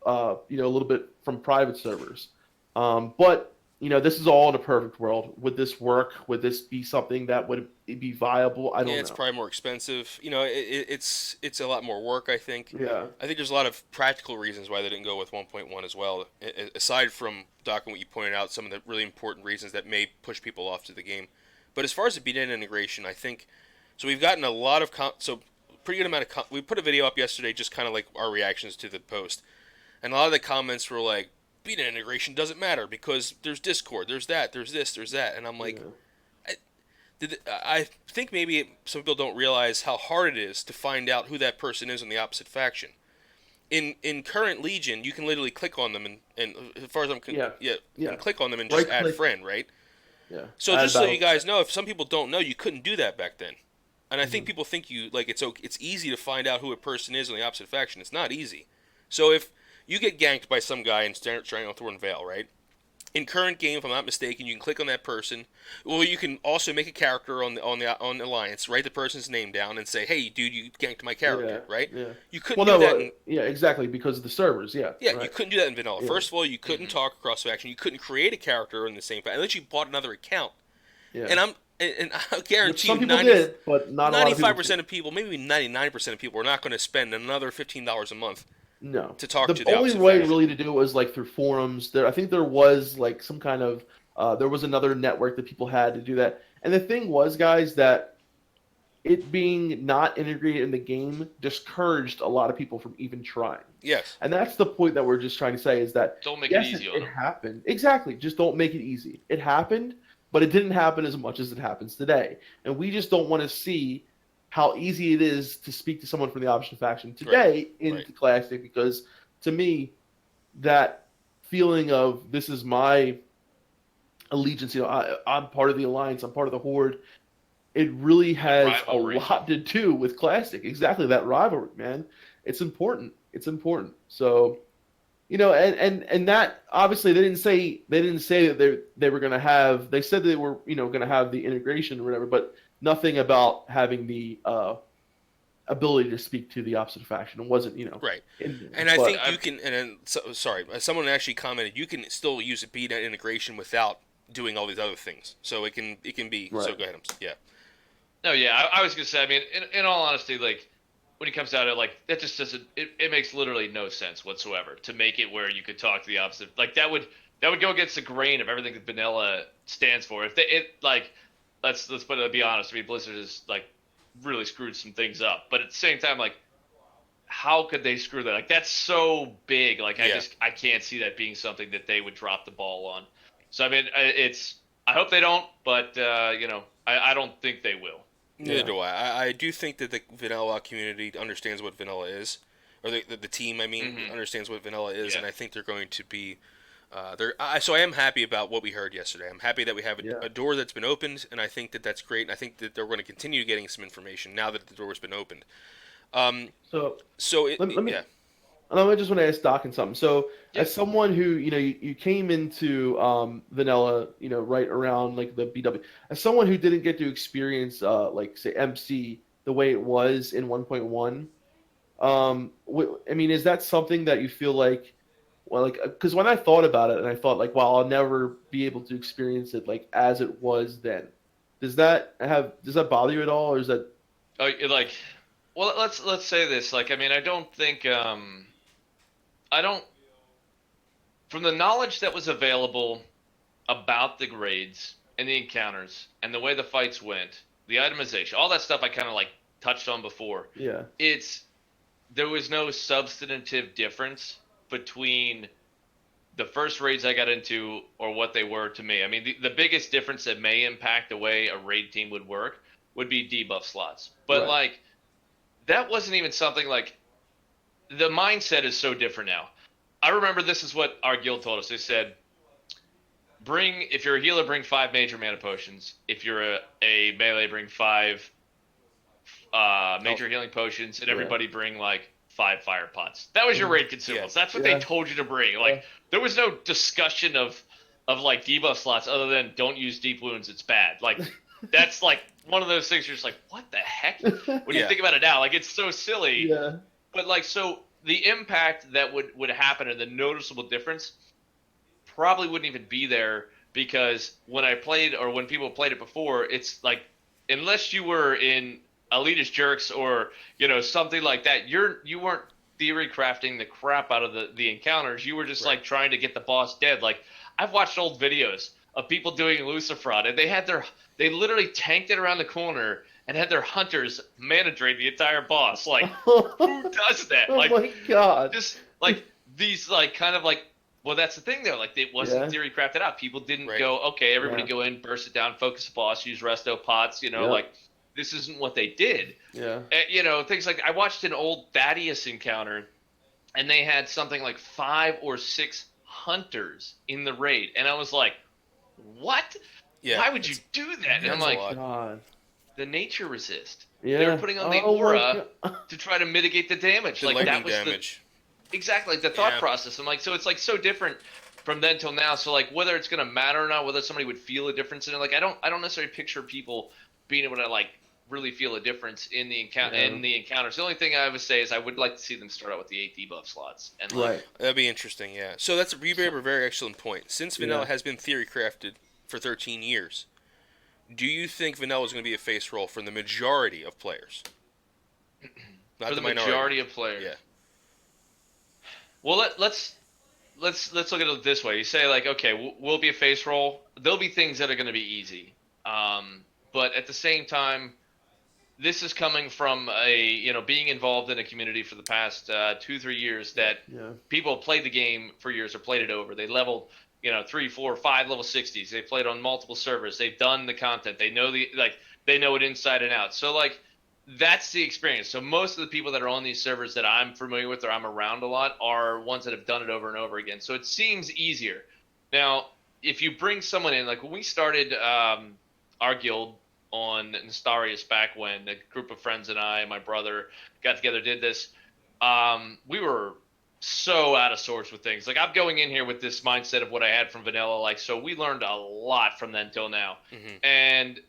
a little bit from private servers. But this is all in a perfect world. Would this work? Would this be something that would be viable? I don't Yeah, it's know. probably more expensive. It's a lot more work. I think. Yeah. I think there's a lot of practical reasons why they didn't go with 1.1 as well. Aside from Doc and what you pointed out, some of the really important reasons that may push people off to the game. But as far as the BDN integration, I think so. We've gotten a lot of pretty good amount of. We put a video up yesterday, just kind of like our reactions to the post, and a lot of the comments were like, "BDN integration doesn't matter because there's Discord, there's that, there's this, there's that," and I'm like. Yeah. I think maybe some people don't realize how hard it is to find out who that person is in the opposite faction. In current Legion, you can literally click on them and as far as I'm you can click on them and just add friend, right? Yeah. So just so you guys know, if some people don't know, you couldn't do that back then. And I think people think it's easy to find out who a person is in the opposite faction. It's not easy. So if you get ganked by some guy in Stranglethorn Thorn Vale, right? In current game, if I'm not mistaken, you can click on that person. Well, you can also make a character on the Alliance, write the person's name down, and say, "Hey, dude, you ganked my character," right? Yeah. You couldn't do that. Exactly, because of the servers. Yeah. Yeah, right. you couldn't do that in vanilla. Yeah. First of all, you couldn't talk across faction. You couldn't create a character in the same faction unless you bought another account. Yeah. And I guarantee some you, people did, but not 95% of people, maybe 99% of people, are not going to spend another $15 a month. No. To talk to the only way really to do it was like through forums. I think there was like some kind of there was another network that people had to do that. And the thing was, guys, that it being not integrated in the game discouraged a lot of people from even trying. Yes. And that's the point that we're just trying to say is that don't make it easy. It happened. Exactly. Just don't make it easy. It happened, but it didn't happen as much as it happens today. And we just don't want to see how easy it is to speak to someone from the opposite faction today into Classic, because to me, that feeling of this is my allegiance, I'm part of the Alliance, I'm part of the Horde, it really has a lot to do with Classic. Exactly, that rivalry, man. It's important. It's important. So, and that obviously they didn't say that they were going to have. They said they were going to have the integration or whatever, but nothing about having the ability to speak to the opposite faction. It wasn't, right. I think you can. And then, sorry, someone actually commented you can still use a BNet integration without doing all these other things. So it can be. Right. So go ahead. Yeah. No, yeah, I was gonna say. I mean, in all honesty, like when it comes down to like that, just doesn't. It makes literally no sense whatsoever to make it where you could talk to the opposite. Like that would go against the grain of everything that vanilla stands for. If let's be honest. I mean, Blizzard has like really screwed some things up, but at the same time, like, how could they screw that? Like, that's so big. Like, I can't see that being something that they would drop the ball on. So I mean, I hope they don't, but I don't think they will. Neither do I. I do think that the vanilla community understands what vanilla is, or the team, I mean, understands what vanilla is, and I think they're going to be. So I am happy about what we heard yesterday. I'm happy that we have a door that's been opened, and I think that that's great. And I think that they're going to continue getting some information now that the door has been opened. Let me just want to ask Docken something. So, as someone who you came into vanilla, right around like the BW, as someone who didn't get to experience like say MC the way it was in 1.1, I mean, is that something that you feel like? Well, like, because when I thought about it, and I thought like, well, I'll never be able to experience it like as it was then. Does that bother you at all, or is that? Well, let's say this. Like, I mean, I don't think from the knowledge that was available about the grades and the encounters and the way the fights went, the itemization, all that stuff I kind of like touched on before. Yeah. There was no substantive difference between the first raids I got into or what they were to me. I mean, the biggest difference that may impact the way a raid team would work would be debuff slots. But like, that wasn't even something like, the mindset is so different now. I remember this is what our guild told us. They said, if you're a healer, bring 5 major mana potions. If you're a melee, bring 5 major healing potions, and everybody bring like 5 fire pots. That was your raid consumables. Yeah. That's what they told you to bring. Like, there was no discussion of like debuff slots other than don't use deep wounds. It's bad. Like, that's like one of those things you're just like, what the heck? When you think about it now, like it's so silly. Yeah. But like, so the impact that would happen and the noticeable difference probably wouldn't even be there, because when I played, or when people played it before, it's like, unless you were in Elitist Jerks or something like that, you weren't theory crafting the crap out of the encounters. You were just like trying to get the boss dead. Like, I've watched old videos of people doing Lucifrod, and they literally tanked it around the corner and had their hunters mana drain the entire boss. Like, who does that? Oh Like, my god! just like these, like, kind of like. Well, that's the thing, though. Like, it wasn't theory crafted out. People didn't go, okay, everybody go in, burst it down, focus the boss, use resto pots. Like, this isn't what they did. Yeah. Things like, I watched an old Thaddeus encounter, and they had something like 5 or 6 hunters in the raid, and I was like, what? Yeah. Why would you do that? And I'm like, God. The nature resist. Yeah. They were putting on the aura to try to mitigate the damage. The like, lightning that was damage. Exactly, the thought process. I'm like, so it's like so different from then till now. So like, whether it's gonna matter or not, whether somebody would feel a difference in it, like I don't necessarily picture people being able to like really feel a difference in the encounters. The only thing I would say is I would like to see them start out with the 8 debuff slots. And like, that'd be interesting. Yeah. So you bring up a very excellent point. Since vanilla has been theory crafted for 13 years, do you think vanilla is going to be a face roll for the majority of players? Not for the minority. majority of players. Yeah. Well, let's look at it this way. You say like, okay, we'll be a face roll. There'll be things that are going to be easy, but at the same time, this is coming from being involved in a community for the past 2-3 years that people have played the game for years or played it over. They leveled 3, 4, 5 level 60s. They played on multiple servers. They've done the content. They know they know it inside and out. So like, that's the experience. So most of the people that are on these servers that I'm familiar with or I'm around a lot are ones that have done it over and over again. So it seems easier. Now, if you bring someone in, like when we started our guild on Nastarius back when a group of friends and I and my brother got together, did this, we were so out of sorts with things. Like, I'm going in here with this mindset of what I had from vanilla. Like, so we learned a lot from then till now. Mm-hmm. And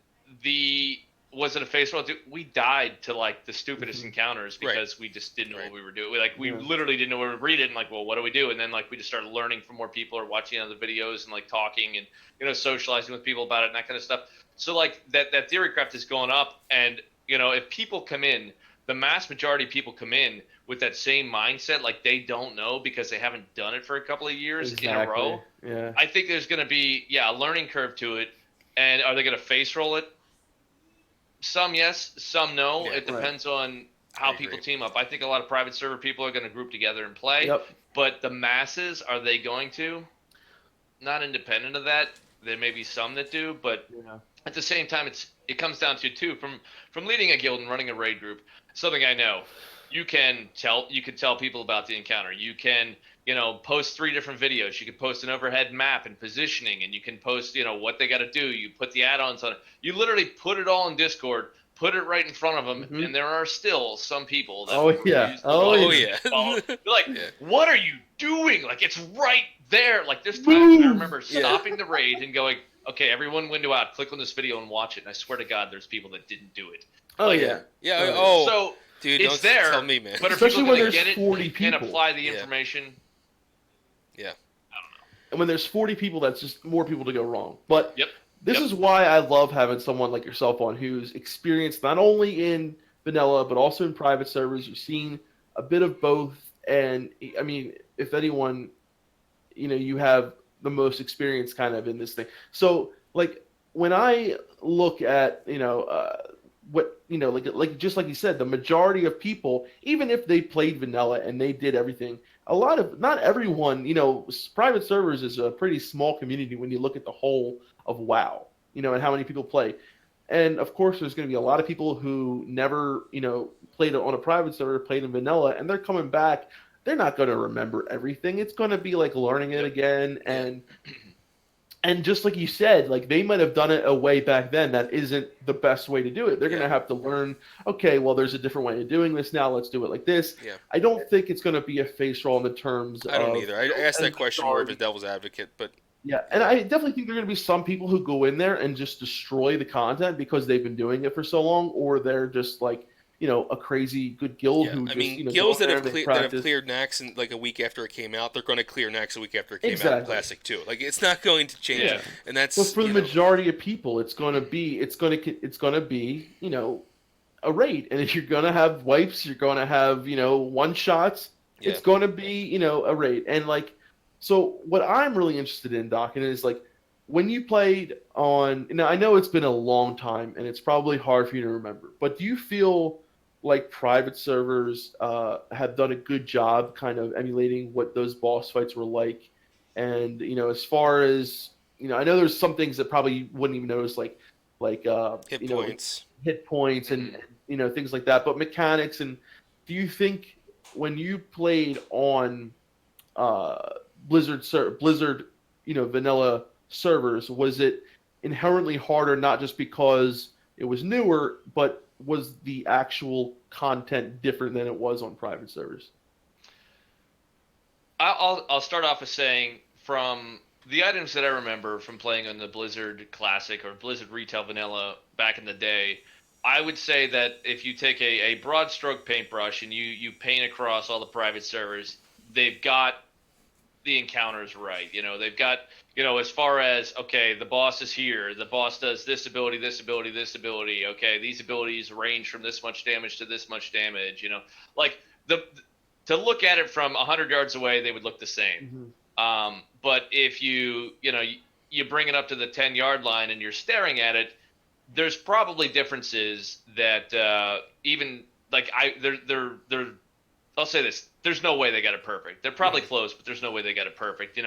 was it a face roll? We died to like the stupidest encounters because we just didn't know what we were doing. We literally didn't know what we were reading. And like, well, what do we do? And then like we just started learning from more people or watching other videos and like talking and socializing with people about it and that kind of stuff. So like that theory craft is going up, and if people come in, the mass majority of people come in with that same mindset, like they don't know because they haven't done it for a couple of years in a row. Yeah. I think there's going to be a learning curve to it. And are they going to face roll it? Some yes, some no. Yeah, it depends on how people team up. I think a lot of private server people are going to group together and play. Yep. But the masses, are they going to? Not independent of that. There may be some that do, but at the same time, it comes down to too from leading a guild and running a raid group. Something I know, you can tell people about the encounter. You can post 3 different videos. You can post an overhead map and positioning, and you can post, what they got to do. You put the add-ons on it. You literally put it all in Discord, put it right in front of them, and there are still some people that They're like, what are you doing? Like, it's right there. Like, there's times I remember stopping the raid and going, okay, everyone window out, click on this video and watch it. And I swear to God, there's people that didn't do it. So dude, it's there, tell me, man. But especially when there's get it 40 people and apply the information. Yeah. I don't know. And when there's 40 people, that's just more people to go wrong. But this is why I love having someone like yourself on who's experienced not only in vanilla, but also in private servers. You've seen a bit of both. And, I mean, if anyone, you have the most experience kind of in this thing. So, like, when I look at, what like just like you said, the majority of people, even if they played vanilla and they did everything, not everyone, private servers is a pretty small community when you look at the whole of WoW, and how many people play. And of course there's going to be a lot of people who never played on a private server, played in vanilla, and they're coming back. They're not going to remember everything. It's going to be like learning it again. And just like you said, like they might have done it a way back then that isn't the best way to do it. They're going to have to learn, okay, well, there's a different way of doing this now. Let's do it like this. Yeah. I don't think it's going to be a face roll in the terms I don't either. I asked that question more of a devil's advocate, but Yeah, and I definitely think there are going to be some people who go in there and just destroy the content because they've been doing it for so long, or they're just like, a crazy good guild Yeah, who I just, mean, go guilds in there and they that have practice. cleared Nax in like a week after it came out, they're going to clear Nax a week after it came out in Exactly. Classic too. Like it's not going to change, Yeah. Yeah. and But that's for the majority of people, it's going to be, a raid. And if you're going to have wipes, you're going to have, one shots, yeah, it's going to be, a raid. And like, so what I'm really interested in, Doc, and is like, when you played on, now I know it's been a long time and it's probably hard for you to remember, but do you feel like private servers have done a good job kind of emulating what those boss fights were like? And, as far as, I know there's some things that probably you wouldn't even notice, like, hit points. hit points and, Mhm. things like that, but mechanics. And do you think when you played on uh, Blizzard, vanilla servers, was it inherently harder, not just because it was newer, but was the actual content different than it was on private servers? I'll start off with saying from the items that I remember from playing on the Blizzard Classic or Blizzard Retail Vanilla back in the day, I would say that if you take a broad stroke paintbrush and you paint across all the private servers, they've got the encounters right. They've got, as far as, okay, the boss is here, the boss does this ability, this ability, this ability. Okay, these abilities range from this much damage to this much damage. Like the to look at it from 100 yards away, they would look the same. Mm-hmm. But if you bring it up to the 10-yard line and you're staring at it, there's probably differences that even like they're I'll say this: there's no way they got it perfect. They're probably close, but there's no way they got it perfect.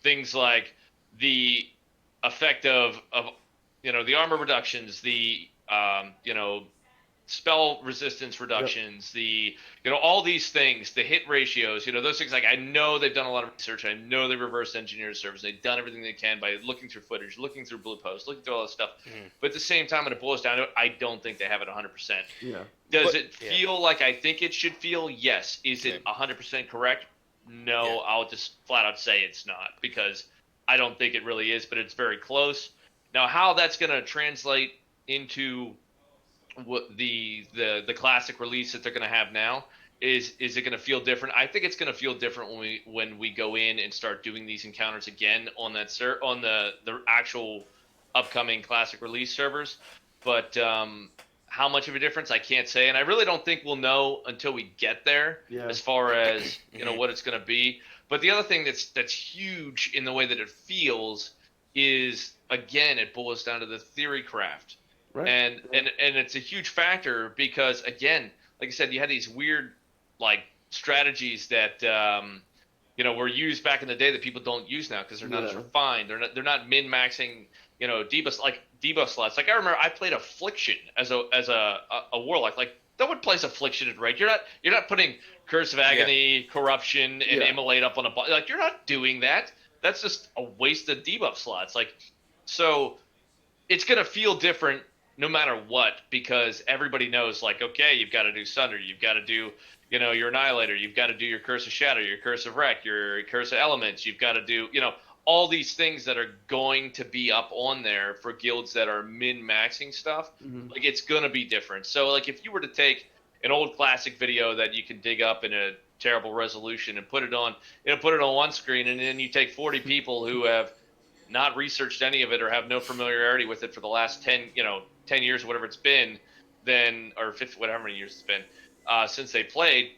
Things like the effect of the armor reductions, the spell resistance Yep. reductions, the all these things, the hit ratios, those things. Like I know they've done a lot of research. I know they reverse engineered servers. They've done everything they can by looking through footage, looking through blue posts, looking through all this stuff. Mhm. But at the same time, when it boils down to it, I don't think they have it 100%. Yeah. Does But it yeah, feel like I think it should feel? Yes. Is yeah, it 100% correct? yeah. No, I'll just flat out say it's not because I don't think it really is, but it's very close. Now, how that's going to translate into what the classic release that they're going to have now is it going to feel different? I think it's going to feel different when we go in and start doing these encounters again on on the actual upcoming classic release servers. But how much of a difference I can't say, and I really don't think we'll know until we get there Yeah. as far as Mhm. what it's going to be. But the other thing that's huge in the way that it feels is, again, it boils down to the theory craft, Right. and Yeah. and it's a huge factor because, again, like I said, you had these weird like strategies that were used back in the day that people don't use now because they're not as Yeah. refined. They're not min maxing debuff slots. Like I remember I played Affliction as a warlock. Like no one plays Affliction at raid. You're not putting Curse of Yeah. Agony, Corruption, and Yeah. Immolate up on a like you're not doing that. That's just a waste of debuff slots. Like so it's gonna feel different no matter what because everybody knows like okay you've got to do Sunder, you've got to do your Annihilator, you've got to do your Curse of Shadow, your Curse of Wreck, your Curse of Elements, you've got to do all these things that are going to be up on there for guilds that are min maxing stuff. Hmm. Like it's gonna be different. So like if you were to take an old classic video that you can dig up in a terrible resolution and put it on one screen and then you take 40 people who have not researched any of it or have no familiarity with it for the last 10 years, whatever it's been, then or 50, whatever many years it's been since they played,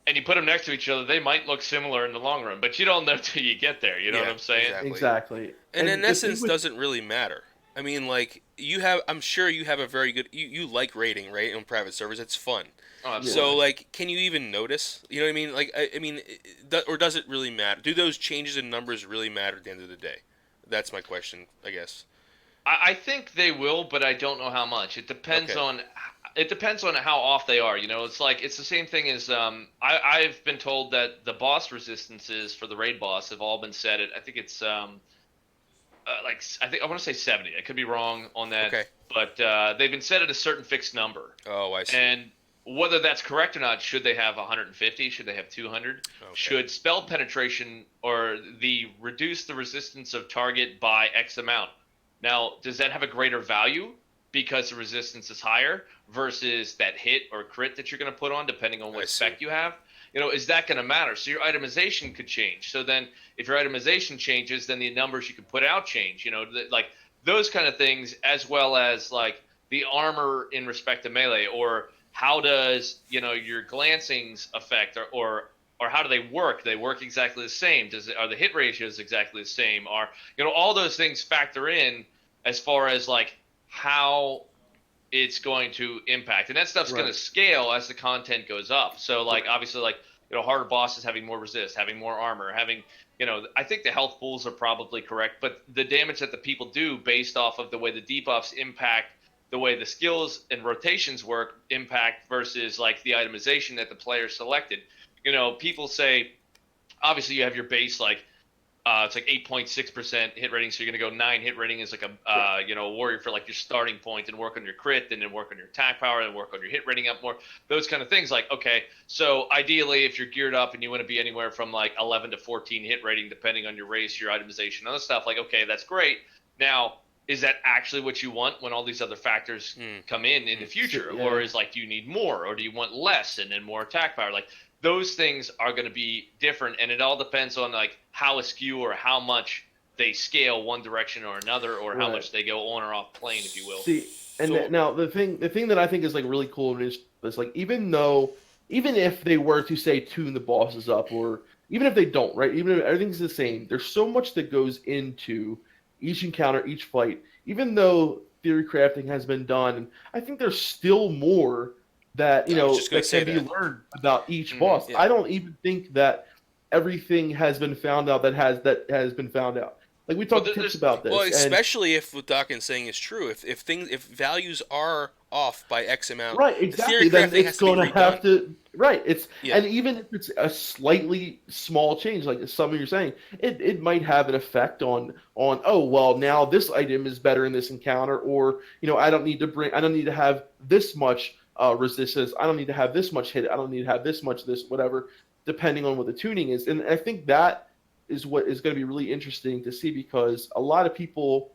and you put them next to each other, they might look similar in the long run, but you don't know till you get there. You know what Yeah, I'm saying? exactly. Exactly. And in And the thing essence, with doesn't really matter. I mean, like you have, I'm sure you have a very good. You like rating, right? On private servers, it's fun. Oh, yeah. So, absolutely. like, can you even notice? You know what I mean? Like, I mean, or does it really matter? Do those changes in numbers really matter at the end of the day? That's my question, I guess. I think they will, but I don't know how much. Okay. It depends on how off they are. It's like it's the same thing as I've been told that the boss resistances for the raid boss have all been set at I think it's like I think I want to say 70. I could be wrong on that, Okay. but they've been set at a certain fixed number. Oh, I see. And whether that's correct or not, should they have 150? Should they have 200? Okay. Should spell penetration or reduce the resistance of target by X amount? Now, does that have a greater value because the resistance is higher versus that hit or crit that you're going to put on, depending on what spec you have? Is that going to matter? So your itemization could change. So then if your itemization changes, then the numbers you can put out change, like those kind of things, as well as like the armor in respect to melee, or how does, your glancings affect, or how do they work? Do they work exactly the same? Are the hit ratios exactly the same? Are, all those things factor in as far as like how it's going to impact, and that stuff's going to scale as the content goes up. So like obviously like harder bosses having more resist, having more armor, having I think the health pools are probably correct, but the damage that the people do based off of the way the debuffs impact the way the skills and rotations work impact versus like the itemization that the player selected. People say obviously you have your base like it's like 8.6% hit rating, so you're going to go 9 hit rating is like a warrior for like your starting point, and work on your crit, and then work on your attack power, and work on your hit rating up more. Those kind of things. Like, okay, so ideally, if you're geared up and you want to be anywhere from like 11 to 14 hit rating, depending on your race, your itemization, other stuff, like, okay, that's great. Now, is that actually what you want when all these other factors come in the future? Yeah. Or is like, do you need more, or do you want less and then more attack power? Like, those things are going to be different, and it all depends on like how askew or how much they scale one direction or another, or how much they go on or off plane, if you will. See, and now the thing that I think is like really cool is like even if they were to say tune the bosses up, or even if they don't, right? Even if everything's the same, there's so much that goes into each encounter, each fight. Even though theory crafting has been done, and I think there's still more that that can be learned about each boss. Yeah. I don't even think that everything has been found out that has been found out. Like we talked tips about this. Well, especially if what Docken's saying is true. If values are off by X amount, right? Exactly. Then it's going to have to It's and even if it's a slightly small change, like some of you're saying, it might have an effect on oh well, now this item is better in this encounter, or I don't need to have this much resistance. I don't need to have this much hit. I don't need to have this much this whatever, depending on what the tuning is. And I think that is what is going to be really interesting to see, because a lot of people,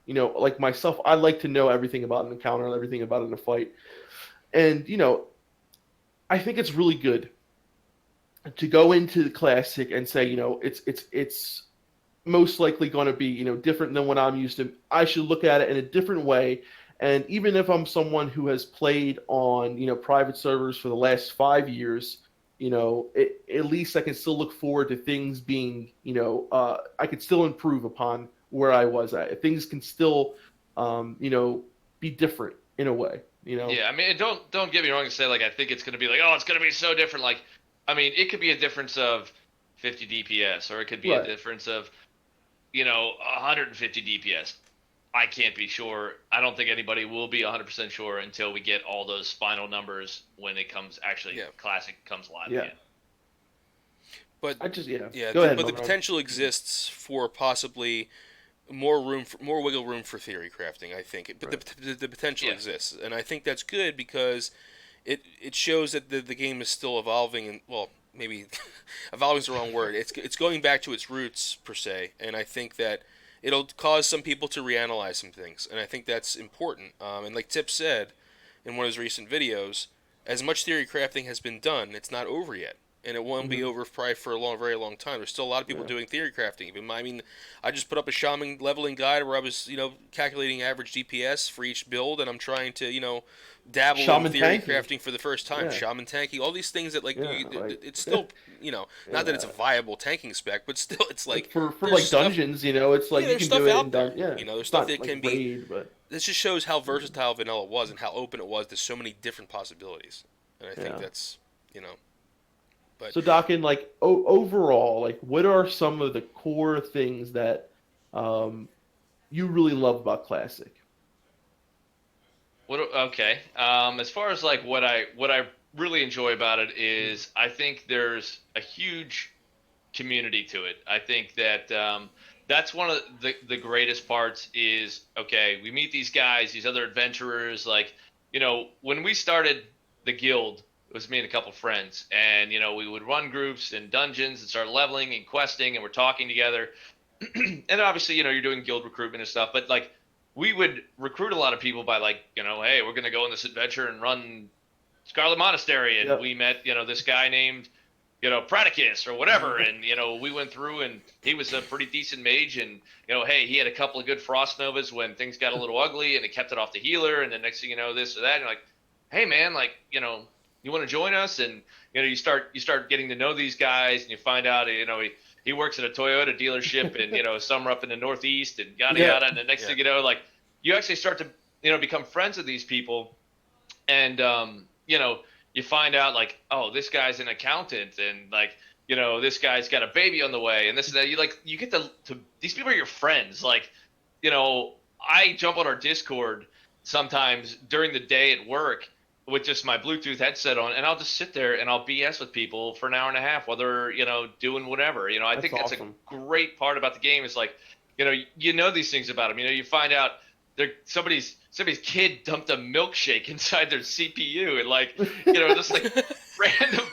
like myself, I like to know everything about an encounter and everything about in a fight. And I think it's really good to go into the classic and say, it's most likely going to be different than what I'm used to. I should look at it in a different way. And even if I'm someone who has played on, private servers for the last 5 years, at least I can still look forward to things being, I could still improve upon where I was at. Things can still, be different in a way, Yeah, I mean, don't get me wrong and say, like, I think it's going to be like, oh, it's going to be so different. Like, I mean, it could be a difference of 50 DPS, or it could be a difference of, 150 DPS. I can't be sure. I don't think anybody will be 100% sure until we get all those final numbers when it comes Classic comes live again. But Go ahead, but the potential exists for possibly more wiggle room for theory crafting. I think, but the potential exists, and I think that's good because it shows that the game is still evolving, and well, maybe evolving is the wrong word. It's going back to its roots per se, and I think that it'll cause some people to reanalyze some things, and I think that's important. And like Tip said in one of his recent videos, as much theory crafting has been done, it's not over yet, and it won't be over probably for a very long time. There's still a lot of people doing theory crafting. I mean, I just put up a shaman leveling guide where I was, calculating average DPS for each build, and I'm trying to, dabble in theory crafting for the first time. Shaman tanking, all these things that it's still, not that it's a viable tanking spec, but still, it's like for like dungeons, it's like you can do it in dungeons. There's stuff that can be. This just shows how versatile vanilla was and how open it was to so many different possibilities, and I think that's, But, so Docken, like overall, like what are some of the core things that you really love about Classic? As far as like what I really enjoy about it is I think there's a huge community to it. I think that that's one of the greatest parts is, okay, we meet these guys, these other adventurers, like, when we started the guild. It was me and a couple friends, and we would run groups and dungeons and start leveling and questing, and we're talking together. And obviously, you're doing guild recruitment and stuff, but like we would recruit a lot of people by like, hey, we're gonna go on this adventure and run Scarlet Monastery, and we met, this guy named, Pradicus or whatever, and we went through, and he was a pretty decent mage, and hey, he had a couple of good Frost Novas when things got a little ugly, and it kept it off the healer, and the next thing you know, this or that, and you're like, hey man, like, you want to join us? And you start getting to know these guys, and you find out, he works at a Toyota dealership, and somewhere up in the Northeast, and yada yada, and the next thing you know, like, you actually start to become friends with these people, and you find out like, oh, this guy's an accountant, and like, this guy's got a baby on the way, and this and that. You get to these people are your friends. Like, I jump on our Discord sometimes during the day at work with just my Bluetooth headset on, and I'll just sit there and I'll BS with people for an hour and a half while they're doing whatever. I think that's awesome. A great part about the game is like, these things about them. You find out somebody's kid dumped a milkshake inside their CPU, and like, just like random.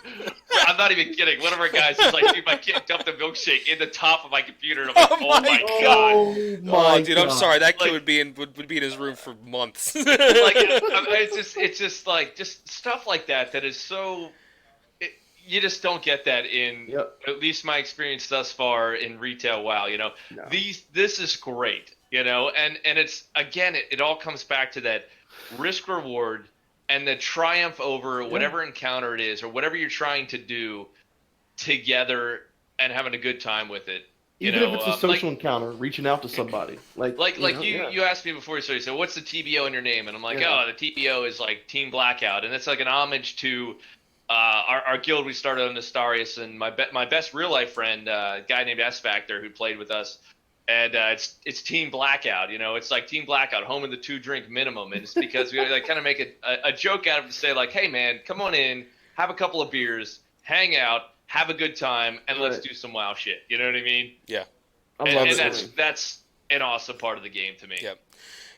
I'm not even kidding. One of our guys is like, dude, my kid dumped a milkshake in the top of my computer, and I'm like, oh my god. Oh, dude, I'm sorry. That kid would be in his room for months. Like, it's just like stuff like that is so. You just don't get that in at least my experience thus far in retail. WoW, no. This is great. And it's, again, it all comes back to that risk reward and the triumph over whatever encounter it is or whatever you're trying to do together and having a good time with it. Even if it's a social encounter, reaching out to somebody. You asked me before, so you said, what's the TBO in your name? And I'm like, the TBO is like Team Blackout. And it's like an homage to our guild we started on Nestarius, and my best real life friend, a guy named S Factor, who played with us. And it's Team Blackout, it's like Team Blackout, home of the 2-drink minimum. And it's because we like kind of make a joke out of it to say like, hey man, come on in, have a couple of beers, hang out, have a good time, and let's do some WoW shit. You know what I mean? Yeah. That's an awesome part of the game to me. Yep.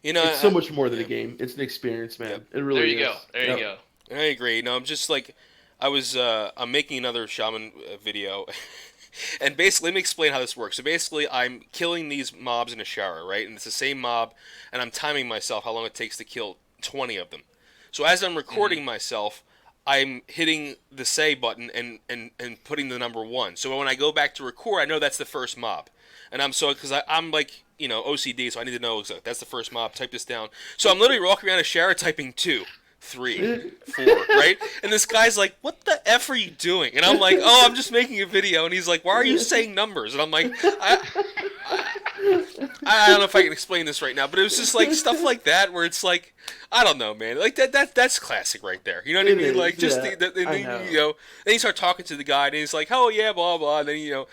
It's so much more than a game. It's an experience, man. Yep. It really is. There you go. I agree. I'm just like, I'm making another shaman video. And basically, let me explain how this works. So basically, I'm killing these mobs in a shower, right? And it's the same mob, and I'm timing myself how long it takes to kill 20 of them. So as I'm recording myself, I'm hitting the say button and putting the number 1. So when I go back to record, I know that's the first mob. And because I'm like, OCD, so I need to know exactly, that's the first mob, type this down. So I'm literally walking around a shower typing 2. 3, 4, right? And this guy's like, what the F are you doing? And I'm like, oh, I'm just making a video. And he's like, why are you saying numbers? And I'm like, I don't know if I can explain this right now, but it was just like stuff like that where it's like, I don't know, man. Like that's classic right there. You know what I mean? Like just then you start talking to the guy and he's like, oh yeah, blah blah. And then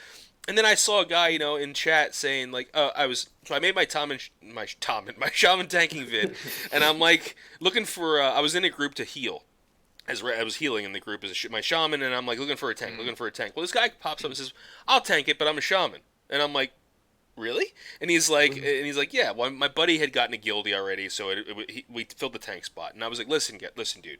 and then I saw a guy, in chat saying like, I made my shaman tanking vid, and I'm like looking for, I was in a group to heal, I was healing in the group as my shaman, and I'm like looking for a tank. Well, this guy pops up and says, I'll tank it, but I'm a shaman, and I'm like, really? And he's like, yeah, well, my buddy had gotten a guildie already, so we filled the tank spot, and I was like, listen, dude,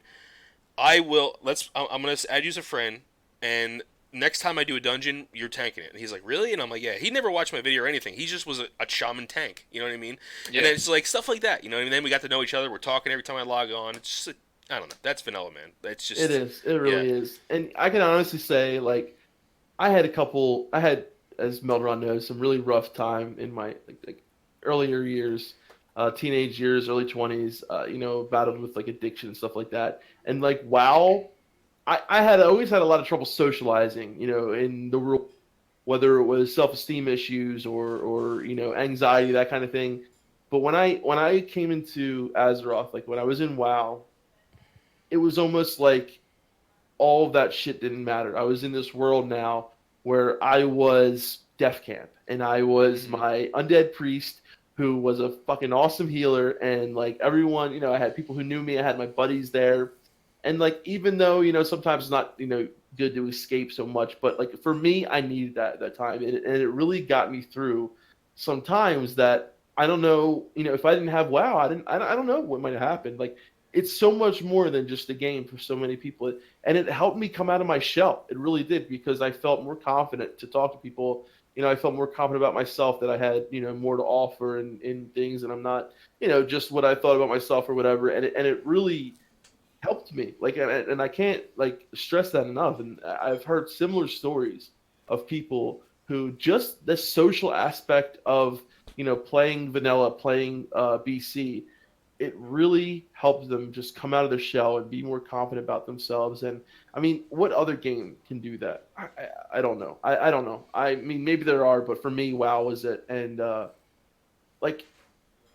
I'm gonna add you as a friend, and next time I do a dungeon, you're tanking it. And he's like, really? And I'm like, yeah. He never watched my video or anything. He just was a shaman tank. You know what I mean? Yeah. And then it's like stuff like that. And then we got to know each other. We're talking every time I log on. It's just, I don't know. That's vanilla, man. It's just. It is. It really is. And I can honestly say, like, I had, as Melderon knows, some really rough time in my like earlier years, teenage years, early 20s. Battled with like addiction and stuff like that. And like, WoW. I always had a lot of trouble socializing, in the world, whether it was self-esteem issues or anxiety, that kind of thing. But when I came into Azeroth, like when I was in WoW, it was almost like all of that shit didn't matter. I was in this world now where I was Defcamp, and I was my undead priest who was a fucking awesome healer, and like everyone, I had people who knew me, I had my buddies there. And like, even though, sometimes it's not, good to escape so much, but like for me, I needed that time. And it really got me through some times that I don't know, if I didn't have WoW, I don't know what might have happened. Like it's so much more than just a game for so many people. And it helped me come out of my shell. It really did, because I felt more confident to talk to people. I felt more confident about myself, that I had, more to offer in things, and I'm not, just what I thought about myself or whatever. And it really helped me. Like, and I can't like stress that enough. And I've heard similar stories of people who just the social aspect of, playing vanilla, playing BC, it really helps them just come out of their shell and be more confident about themselves. And I mean, what other game can do that? I don't know. I don't know. I mean, maybe there are, but for me, WoW was it. And like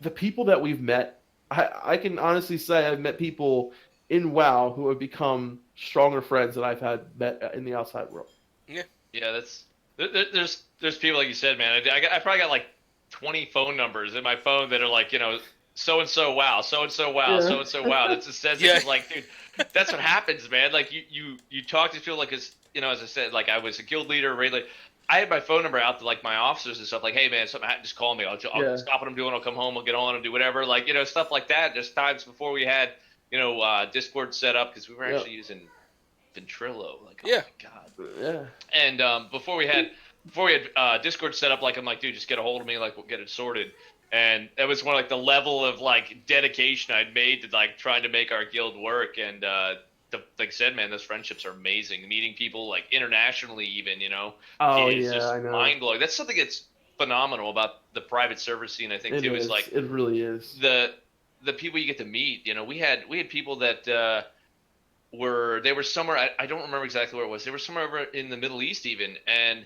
the people that we've met, I can honestly say I've met people in WoW who have become stronger friends than I've had met in the outside world. Yeah, there's people like you said, man. I probably got like 20 phone numbers in my phone that are like, so and so wow, so and so wow, so and so wow. That just says it. 'Cause, like, dude, that's what happens, man. Like you talk to people like, as I said, like I was a guild leader, raid leader. I had my phone number out to like my officers and stuff. Like, hey man, something happened, just call me. I'll stop what I'm doing. I'll come home. I'll get on and do whatever. Like, stuff like that. There's times before we had Discord set up, because we were actually using Ventrilo. Like, oh my god. Yeah. And before we had Discord set up, like, I'm like, dude, just get a hold of me. Like, we'll get it sorted. And that was one of like the level of like dedication I'd made to like trying to make our guild work. And like I said, man, those friendships are amazing. Meeting people like internationally, even, Oh is yeah, just I know. mind blowing. That's something that's phenomenal about the private server scene, I think, too. Is like, it really is the people you get to meet. We had people that were somewhere. I don't remember exactly where it was. They were somewhere over in the Middle East even, and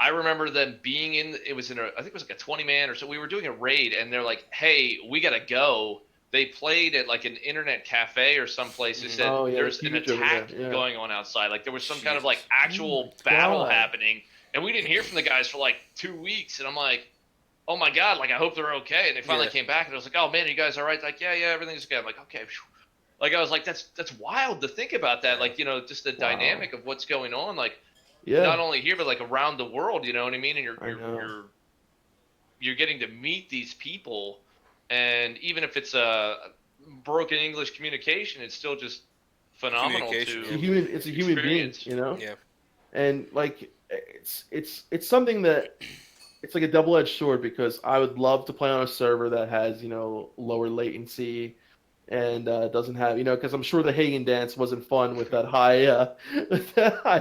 I remember them being I think it was like a 20-man or so. We were doing a raid, and they're like, "Hey, we gotta go." They played at like an internet cafe or someplace. They said there's an attack going on outside. Like there was some kind of like actual battle happening, and we didn't hear from the guys for like 2 weeks. And I'm like, "Oh my god!" Like I hope they're okay. And they finally came back, and I was like, "Oh man, are you guys all right?" Like, yeah, everything's good. I'm like, okay. Like I was like, that's wild to think about that. Like just the dynamic of what's going on. Like. Yeah. Not only here, but like around the world, you know what I mean? And you're getting to meet these people, and even if it's a broken English communication, it's still just phenomenal to it's a human being, Yeah. And like it's something that it's like a double-edged sword, because I would love to play on a server that has, lower latency and doesn't have, because I'm sure the Hagen dance wasn't fun with that high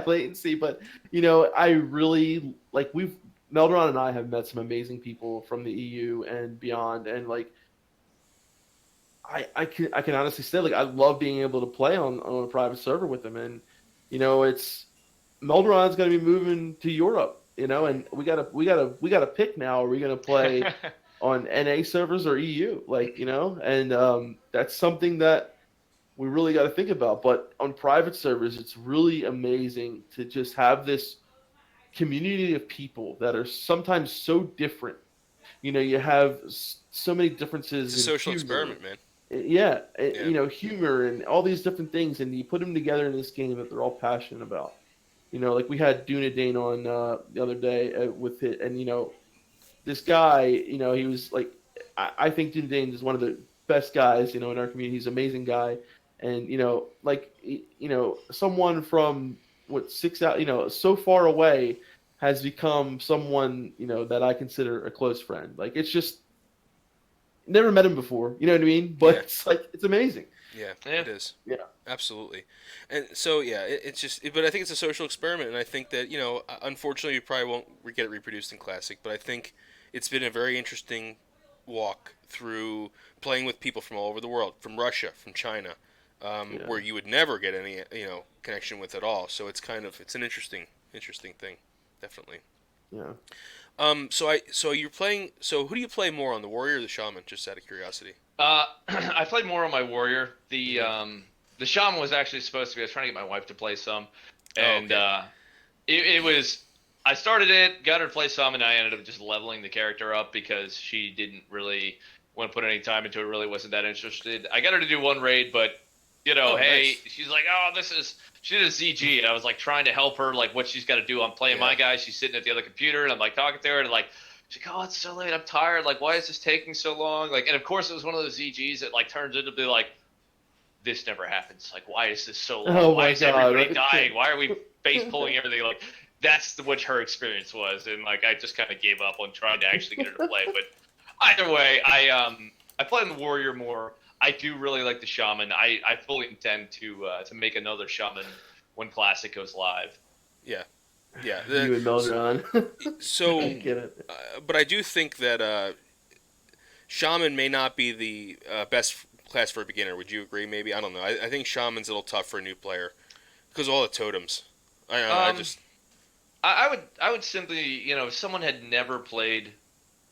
latency. But I really like Melderon and I have met some amazing people from the EU and beyond, and like I can honestly say, like, I love being able to play on a private server with them. And it's Melderon's going to be moving to Europe, and we gotta pick now. Are we going to play on NA servers or EU, and that's something that we really got to think about. But on private servers, it's really amazing to just have this community of people that are sometimes so different. You have so many differences. It's a social experiment, man. Yeah, humor and all these different things, and you put them together in this game that they're all passionate about. Like we had Dunedin on the other day with it, and this guy, he was like, I think Dunedin is one of the best guys, in our community. He's an amazing guy, and someone from what 6 out, so far away has become someone that I consider a close friend. Like it's just never met him before, you know what I mean? But it's like it's amazing. Yeah, it is. Yeah, absolutely. And so it's just, but I think it's a social experiment, and I think that unfortunately, you probably won't get it reproduced in Classic, but I think it's been a very interesting walk through playing with people from all over the world, from Russia, from China, where you would never get any connection with at all. So it's an interesting thing, definitely. Yeah. So you're playing. So who do you play more on, the warrior or the shaman? Just out of curiosity. I played more on my warrior. The shaman was actually supposed to be. I was trying to get my wife to play some, and it was. I started it, got her to play some, and I ended up just leveling the character up because she didn't really want to put any time into it. Really wasn't that interested. I got her to do one raid, but nice. She's like, she did a ZG, and I was like trying to help her, like what she's got to do. I'm playing my guy. She's sitting at the other computer, and I'm like talking to her, and like she's like, oh, it's so late. I'm tired. Like, why is this taking so long? Like, and of course it was one of those ZGs that like turns into be like this never happens. Like, why is this so Oh low? my Why is God. everybody dying? Why are we face pulling everything? Like, that's what her experience was, and like I just kind of gave up on trying to actually get her to play. But either way, I play on the warrior more. I do really like the shaman. I fully intend to make another shaman when Classic goes live. Yeah. Yeah. You and Melderon. So, I get it. but I do think that shaman may not be the best class for a beginner. Would you agree? Maybe I don't know. I think shaman's a little tough for a new player because of all the totems. I don't know. I just I would simply, if someone had never played,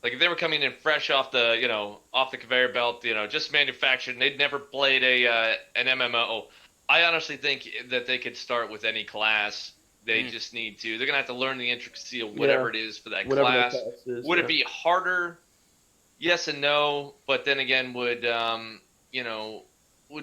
like if they were coming in fresh off the, off the conveyor belt, just manufactured, and they'd never played an MMO, I honestly think that they could start with any class. They just need to. They're gonna have to learn the intricacy of whatever it is for that Whatever class. that class is, Would it be harder? Yes and no, but then again, would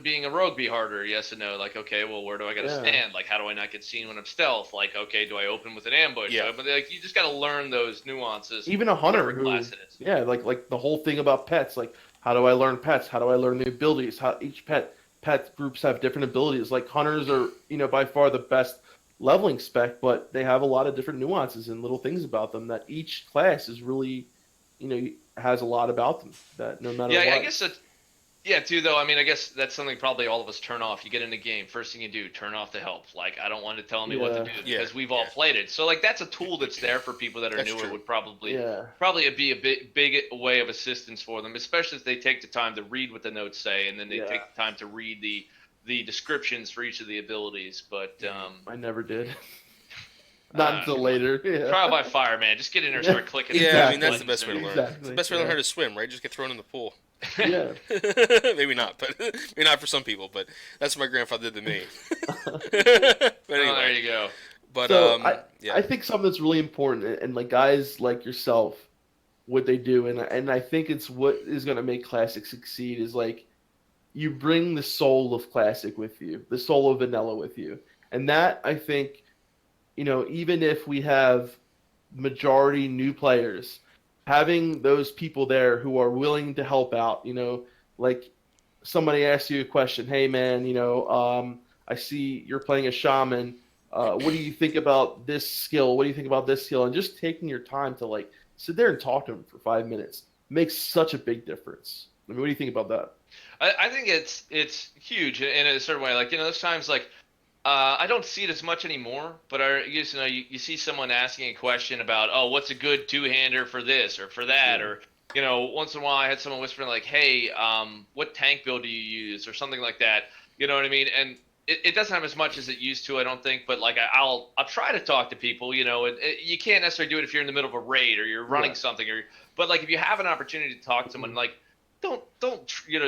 being a rogue be harder? Yes and no. Like, okay, well, where do I got to stand? Like, how do I not get seen when I'm stealth? Like, okay, do I open with an ambush? Yeah. But like, you just got to learn those nuances. Even a hunter whatever class it is. Yeah, like the whole thing about pets. Like, how do I learn pets? How do I learn the abilities? How each pet groups have different abilities. Like hunters are, by far the best leveling spec, but they have a lot of different nuances and little things about them that each class is really, has a lot about them that no matter what. Yeah, I guess that. Yeah, too, though. I mean, I guess that's something probably all of us turn off. You get in a game, first thing you do, turn off the help. Like, I don't want to tell me what to do because we've all played it. So, like, that's a tool that's there for people that are newer. True. Would probably be a big way of assistance for them, especially if they take the time to read what the notes say and then they take the time to read the descriptions for each of the abilities. But I never did. Not until later. Yeah. Trial by fire, man. Just get in there and start clicking. Yeah, I mean, that's the best way to learn. Exactly. It's the best way to learn how to swim, right? Just get thrown in the pool. Yeah. Maybe not, but maybe not for some people. But that's what my grandfather did to me. But anyway, there you go. But so I think something that's really important, and like guys like yourself, what they do, and I think it's what is going to make Classic succeed is like you bring the soul of Classic with you, the soul of vanilla with you, and that I think, even if we have majority new players, having those people there who are willing to help out, like somebody asks you a question, hey man, I see you're playing a shaman. What do you think about this skill? What do you think about this skill? And just taking your time to like sit there and talk to them for 5 minutes makes such a big difference. I mean, what do you think about that? I think it's huge in a certain way. Like, those times like, I don't see it as much anymore, but you see someone asking a question about, oh, what's a good two-hander for this or for that, or once in a while I had someone whispering like, hey, what tank build do you use or something like that. You know what I mean? And it doesn't have as much as it used to, I don't think, but like I'll try to talk to people. You can't necessarily do it if you're in the middle of a raid or you're running something, but like if you have an opportunity to talk to someone, like don't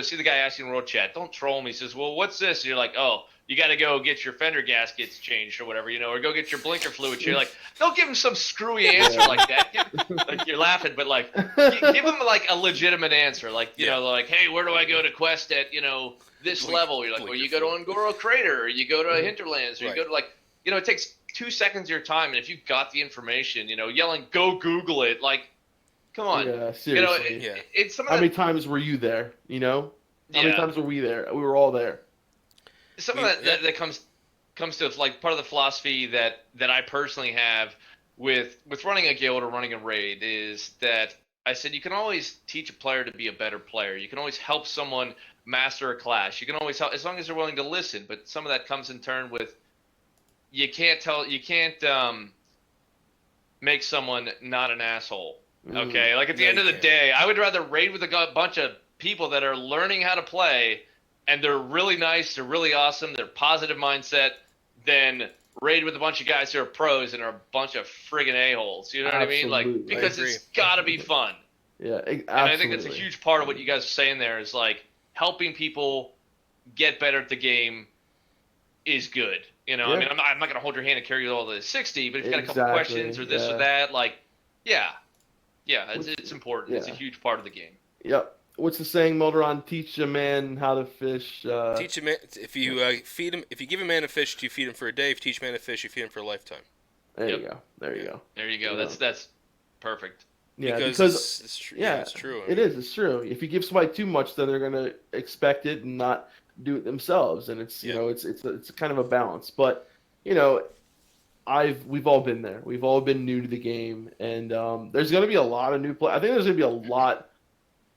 see the guy asking world chat, don't troll him. He says, well, what's this? And you're like, oh, you got to go get your fender gaskets changed or whatever, or go get your blinker fluid. You're like, don't give him some screwy answer like that. Like you're laughing, but like give him like a legitimate answer. Like, like, hey, where do I go to quest at, this level? You're like, well, you go to Ungoro Crater or you go to Hinterlands or you go to like, it takes 2 seconds of your time. And if you've got the information, yelling, go Google it. Like, come on. Yeah, seriously. It's some of How many times were you there, How many times were we there? We were all there. Some of that comes to like part of the philosophy that I personally have with running a guild or running a raid is that I said you can always teach a player to be a better player. You can always help someone master a class. You can always help as long as they're willing to listen. But some of that comes in turn with you can't make someone not an asshole. Okay, like at the end of the day, I would rather raid with a bunch of people that are learning how to play. And they're really nice, they're really awesome, they're positive mindset, then raid with a bunch of guys who are pros and are a bunch of friggin' a-holes. You know what I mean? Like, because it's got to be fun. Yeah, absolutely. And I think that's a huge part of what you guys are saying there is like helping people get better at the game is good. I mean, I'm not going to hold your hand and carry you all the 60, but if you got a couple questions or this or that, like, it's important. Yeah. It's a huge part of the game. Yep. What's the saying, Melderon? Teach a man how to fish. Teach a man if you feed him. If you give a man a fish, you feed him for a day. If you teach a man to fish, you feed him for a lifetime. There you go. There you go. That's perfect. Yeah, because it's true. It is. It's true. If you give somebody too much, then they're gonna expect it and not do it themselves, and it's Yeah. it's kind of a balance. But we've all been there. We've all been new to the game, and there's going to be a lot of new play. I think there's going to be a lot.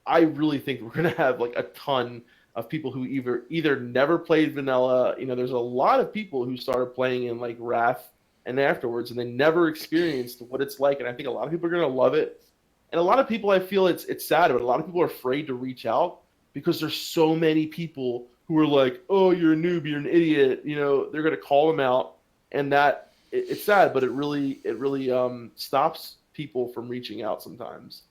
I really think we're going to have like a ton of people who either never played vanilla. There's a lot of people who started playing in like Wrath and afterwards, and they never experienced what it's like. And I think a lot of people are going to love it. And a lot of people, I feel it's sad, but a lot of people are afraid to reach out because there's so many people who are like, "Oh, you're a noob, you're an idiot." They're going to call them out, and it's sad, but it really stops people from reaching out sometimes.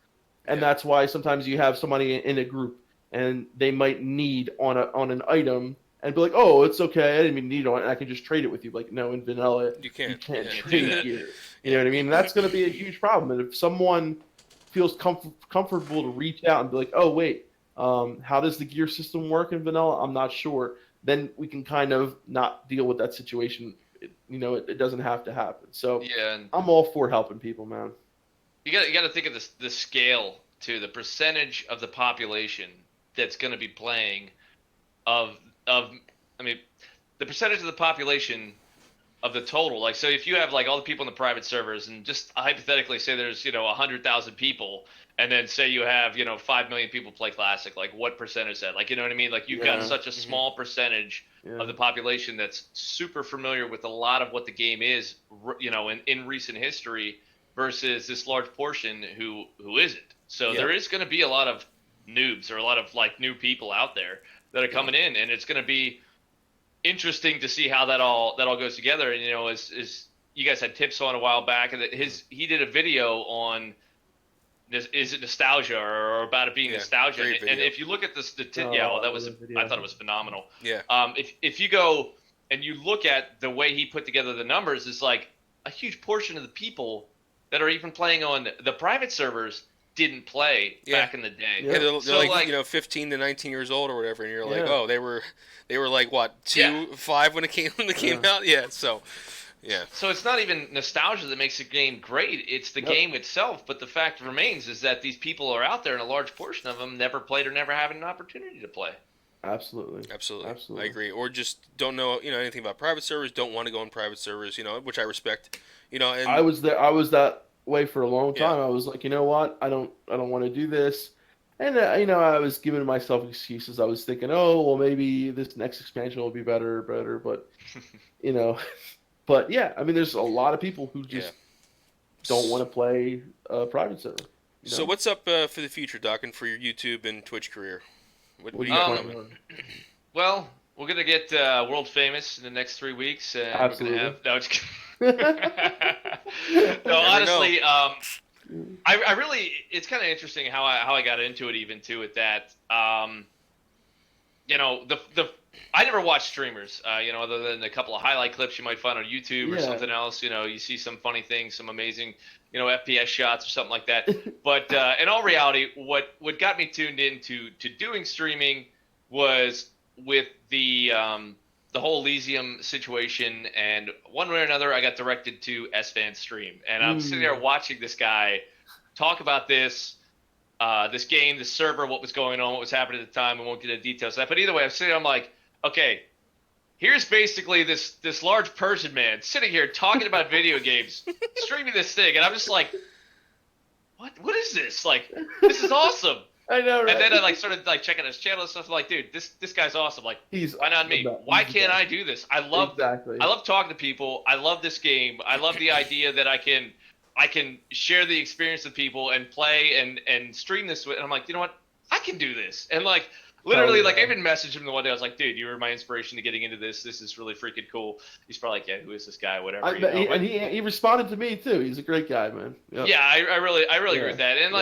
And that's why sometimes you have somebody in a group and they might need on an item and be like, "Oh, it's okay. I didn't even need it on it. I can just trade it with you." Like, no, in vanilla, You can't. can't Yeah. trade gear. You know what I mean? And that's going to be a huge problem. And if someone feels comfortable to reach out and be like, "Oh, wait, how does the gear system work in vanilla? I'm not sure." Then we can kind of not deal with that situation. It doesn't have to happen. So Yeah, and I'm all for helping people, man. you got to think of the scale too, the percentage of the population that's going to be playing I mean, the percentage of the population of the total. Like, so if you have like all the people in the private servers, and just hypothetically say there's 100,000 people, and then say you have 5 million people play Classic, like what percent is that? Like, you know what I mean? Like you've got such a small percentage of the population that's super familiar with a lot of what the game is, in recent history, versus this large portion who isn't. So there is going to be a lot of noobs or a lot of like new people out there that are coming in, and it's going to be interesting to see how that all goes together. And as you guys had tips on a while back, and he did a video on this, is it nostalgia or about it being nostalgia? And if you look at I thought it was phenomenal. Yeah. If you go and you look at the way he put together the numbers, it's like a huge portion of the people that are even playing on the private servers didn't play back in the day. Yeah, they're So like 15 to 19 years old or whatever, and you're like, oh, they were like what 5 when it came out. Yeah, so yeah. So it's not even nostalgia that makes the game great. It's the game itself. But the fact remains is that these people are out there, and a large portion of them never played or never had an opportunity to play. Absolutely. I agree. Or just don't know anything about private servers. Don't want to go on private servers. Which I respect. And I was that way for a long time. I was like, you know what? I don't want to do this. And I was giving myself excuses. I was thinking, oh, well, maybe this next expansion will be better, but but yeah, I mean, there's a lot of people who just don't want to play private server. So what's up for the future, Docken, for your YouTube and Twitch career? What do you got coming? Well, we're gonna get world famous in the next 3 weeks, and Absolutely. we're gonna have no, honestly, I really, it's kind of interesting how I got into it, even too, with that. I never watched streamers, other than a couple of highlight clips you might find on YouTube or something else. You see some funny things, some amazing, FPS shots or something like that. But in all reality, what got me tuned into doing streaming was with the whole Elysium situation, and one way or another, I got directed to SVan's stream, and I'm sitting there watching this guy talk about this game, this server, what was going on, what was happening at the time. We won't get into details of that, but either way, I'm sitting there, I'm like, okay, here's basically this large Persian man sitting here talking about video games, streaming this thing, and I'm just like, what is this? Like, this is awesome. I know, right? And then I started checking his channel and stuff. I'm like, dude, this guy's awesome. Like, why not me? Why can't I do this? I love talking to people. I love this game. I love the idea that I can share the experience with people and play and stream this with. And I'm like, you know what? I can do this. And literally, I even messaged him the one day. I was like, dude, you were my inspiration to getting into this. This is really freaking cool. He's probably like, yeah, who is this guy? Whatever. And he responded to me too. He's a great guy, man. Yep. Yeah, I really agree with that. And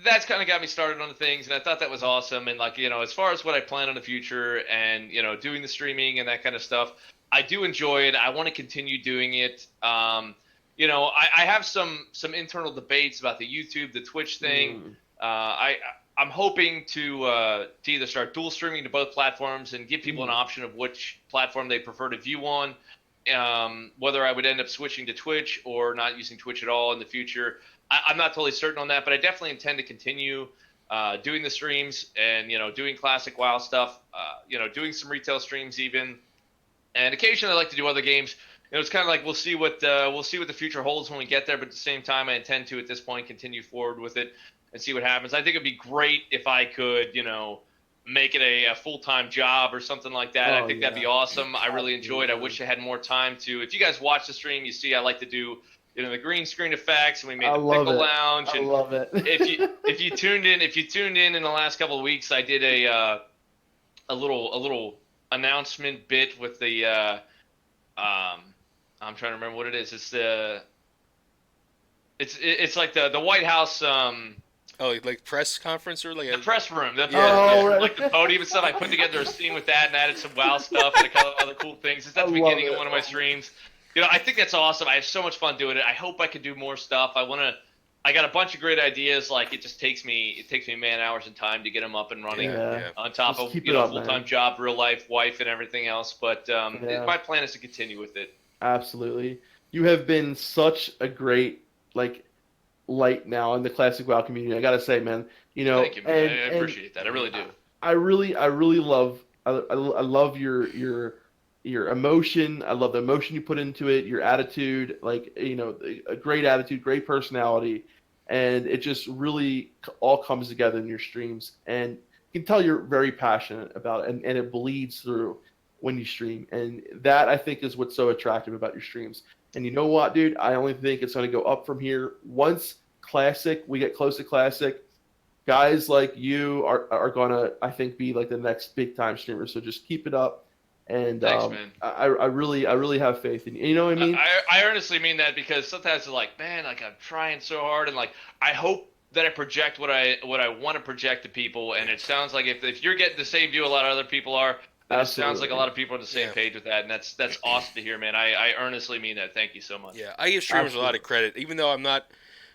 that's kind of got me started on the things, and I thought that was awesome. And as far as what I plan on the future and doing the streaming and that kind of stuff, I do enjoy it. I want to continue doing it. I have some internal debates about the YouTube, the Twitch thing. I'm hoping to either start dual streaming to both platforms and give people an option of which platform they prefer to view on. Whether I would end up switching to Twitch or not using Twitch at all in the future, I'm not totally certain on that, but I definitely intend to continue doing the streams and, doing classic WoW stuff, doing some retail streams even. And occasionally I like to do other games. It's kind of like we'll see what the future holds when we get there. But at the same time, I intend to, at this point, continue forward with it and see what happens. I think it'd be great if I could, make it a full-time job or something like that. I think that'd be awesome. I really enjoyed it. I wish I had more time to. If you guys watch the stream, you see I like to do the green screen effects, and we made the pickle lounge. I love it. if you tuned in the last couple of weeks, I did a little announcement bit with the I'm trying to remember what it is. It's like the White House. Oh, like press conference or like the press room. Right. Like the podium and stuff. I put together a scene with that and added some WoW stuff and a couple other cool things. It's at the beginning of one of my streams. I think that's awesome. I have so much fun doing it. I hope I could do more stuff. I got a bunch of great ideas. Like it takes me man hours and time to get them up and running. On top of full-time job, real life, wife, and everything else. But my plan is to continue with it. Absolutely. You have been such a great light now in the classic WoW community. I gotta say, man. Thank you, man. I appreciate that. I really do. I really love. I love your emotion. I love the emotion you put into it. Your attitude, a great attitude, great personality, and it just really all comes together in your streams. And you can tell you're very passionate about it, and it bleeds through when you stream. And that I think is what's so attractive about your streams. And you know what, dude? I only think it's going to go up from here. Once we get close to Classic, guys like you are going to, I think, be like the next big time streamer. So just keep it up. And thanks, man. I really have faith in you. You know what I mean? I earnestly mean that, because sometimes it's like, man, I'm trying so hard, and I hope that I project what I want to project to people. And it sounds like if you're getting the same view a lot of other people are, it sounds like a lot of people are on the same page with that, and that's awesome to hear, man. I earnestly mean that. Thank you so much. Yeah, I give streamers a lot of credit, even though I'm not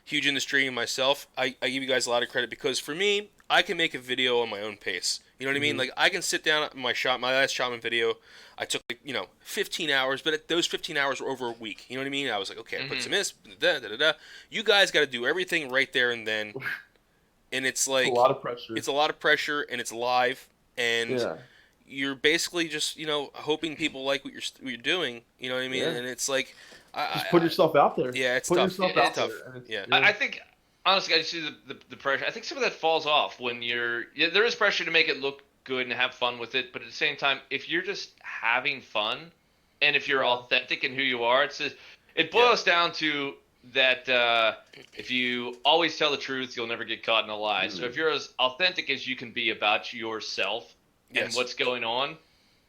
huge in the stream myself. I give you guys a lot of credit, because for me, I can make a video on my own pace. You know what I mean? Like I can sit down at my last shaman video. I took 15 hours, but those 15 hours were over a week. You know what I mean? I was like, okay, I put some this, You guys got to do everything right there and then, and it's like a lot of pressure. It's a lot of pressure, and it's live, and you're basically just hoping people like what you're doing. You know what I mean? And it's like just put yourself out there. Yeah, it's put tough. Yourself out there. Yeah. I think honestly, I see the pressure. I think some of that falls off when there is pressure to make it look good and have fun with it, but at the same time, if you're just having fun and if you're authentic in who you are, it boils down to that if you always tell the truth, you'll never get caught in a lie. So if you're as authentic as you can be about yourself and what's going on,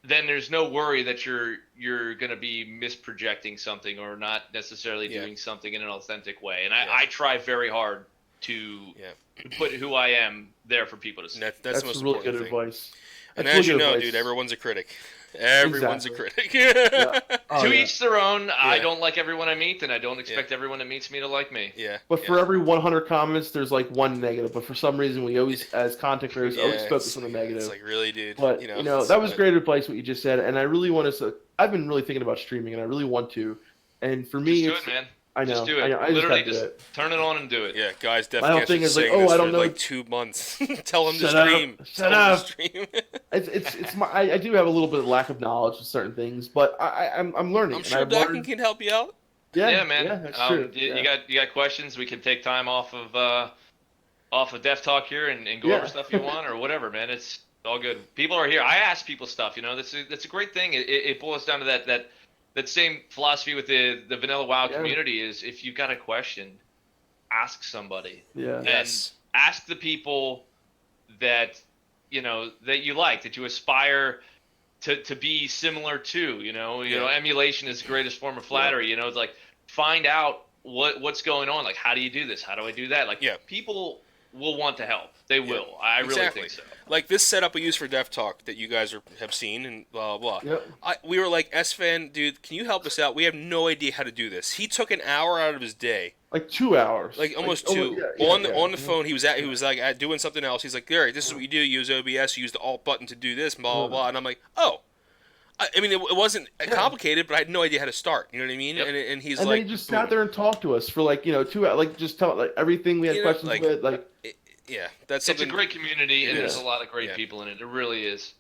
then there's no worry that you're going to be misprojecting something or not necessarily doing something in an authentic way. And I try very hard to put who I am there for people to see. That's the most really important good thing. Advice. And as you know, dude, everyone's a critic. Everyone's a critic. To each their own. I don't like everyone I meet, and I don't expect everyone that meets me to like me. Yeah. But for every 100 comments, there's one negative. But for some reason, we always, as content creators, always focus on the negative. It's like, really, dude. But that was great advice what you just said, and I really want to. I've been really thinking about streaming, and I really want to. And for me, just do it, man. I know. Just do it. I Literally, just turn it on and do it. Yeah, guys, my whole thing is saying this I don't for know. 2 months. Tell them to Shut stream. Shut up. It's my. I do have a little bit of lack of knowledge of certain things, but I'm learning. I'm sure Docken can help you out. Yeah, man. Yeah, that's true. You got questions? We can take time off of DefTalk here and go over stuff you want or whatever, man. It's all good. People are here. I ask people stuff. That's a great thing. It boils down to that same philosophy with the vanilla WoW community is if you've got a question, ask somebody. Yeah. And ask the people that that you like, that you aspire to be similar to. Emulation is the greatest form of flattery. It's like find out what's going on. Like, how do you do this? How do I do that? Like, people will want to help. They will. I really think so. Like this setup we use for DefTalk that you guys have seen and blah, blah, blah. Yep. We were like, S-Fan, dude, can you help us out? We have no idea how to do this. He took an hour out of his day. Like 2 hours. Like almost two. On the phone, he was like doing something else. He's like, Gary, this is what you do. You use OBS. You use the Alt button to do this, blah, blah, blah. And I'm like, oh. I mean, it wasn't complicated, but I had no idea how to start. You know what I mean? Yep. And he's and like, then he just sat there and talked to us for 2 hours. Just tell everything we had questions with. yeah, that's It's something. a great community, and there's a lot of great people in it. It really is.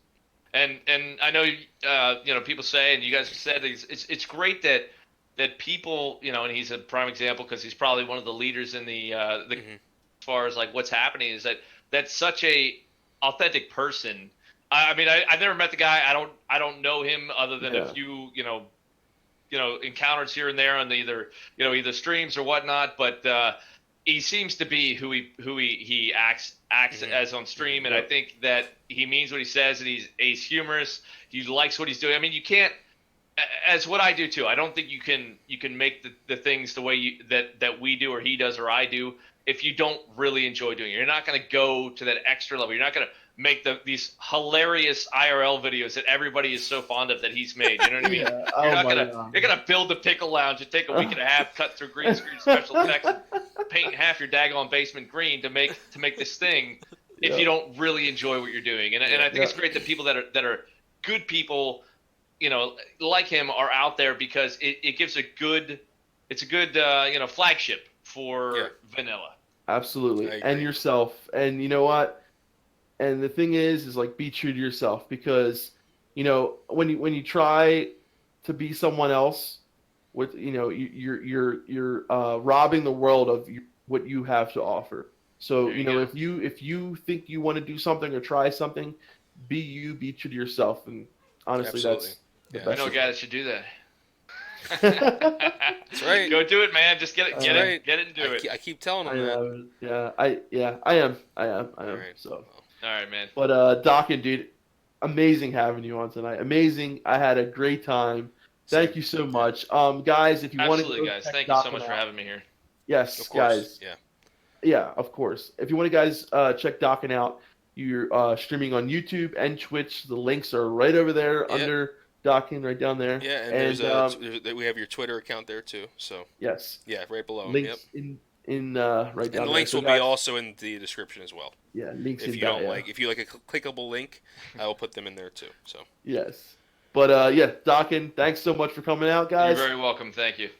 And I know people say, and you guys have said, it's great that people, and he's a prime example because he's probably one of the leaders in the as far as like what's happening, is that's such a authentic person. I mean, I've never met the guy. I don't know him other than a few encounters here and there on either streams or whatnot. But he seems to be who he acts as on stream, and I think that he means what he says, and he's humorous. He likes what he's doing. I mean, you can't, as what I do too. I don't think you can make the things the way that we do or he does or I do if you don't really enjoy doing it. You're not going to go to that extra level. You're not going to make these hilarious IRL videos that everybody is so fond of that he's made. You know what I mean? You're gonna build the pickle lounge and take a week and a half, cut through green screen special effects, and paint half your daggone basement green to make this thing. If you don't really enjoy what you're doing, and I think it's great that people that are good people, like him, are out there, because it gives a good flagship for vanilla. Absolutely, and yourself, and you know what? And the thing is like, be true to yourself, because, when you try to be someone else, with you're robbing the world of what you have to offer. So if you think you want to do something or try something, be you, be true to yourself, and honestly, that's the best. I know a guy that should do that. That's right. Go do it, man. Just get it and do it. I keep telling him that. I am. Right. So. All right, man. But Docken, dude, amazing having you on tonight. Amazing. I had a great time. Thank you so much. Guys, if you want to Absolutely, guys. Thank you so much for having me here. Yes, of course. guys. Yeah, of course. If you want to, guys, check Docken out, you're streaming on YouTube and Twitch. The links are right over there under Docken, right down there. Yeah, and we have your Twitter account there too. So yes. Yeah, right below. Links in right down there. And the links will be also in the description as well. Yeah, links if you like a clickable link, I will put them in there too. So yes, but Docken, thanks so much for coming out, guys. You're very welcome. Thank you.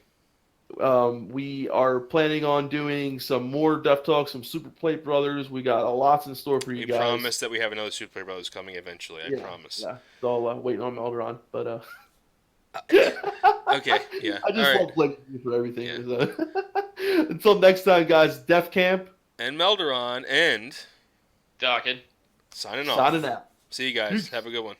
We are planning on doing some more DefTalk, some Super Plate Brothers. We got lots in store for you guys. We promise that we have another Super Plate Brothers coming eventually. I promise. Yeah, it's all waiting on Melderon, but okay, yeah. I just love playing for everything. Yeah. Until next time, guys. Defcamp and Melderon and Docken signing off. Signing out. See you guys. Have a good one.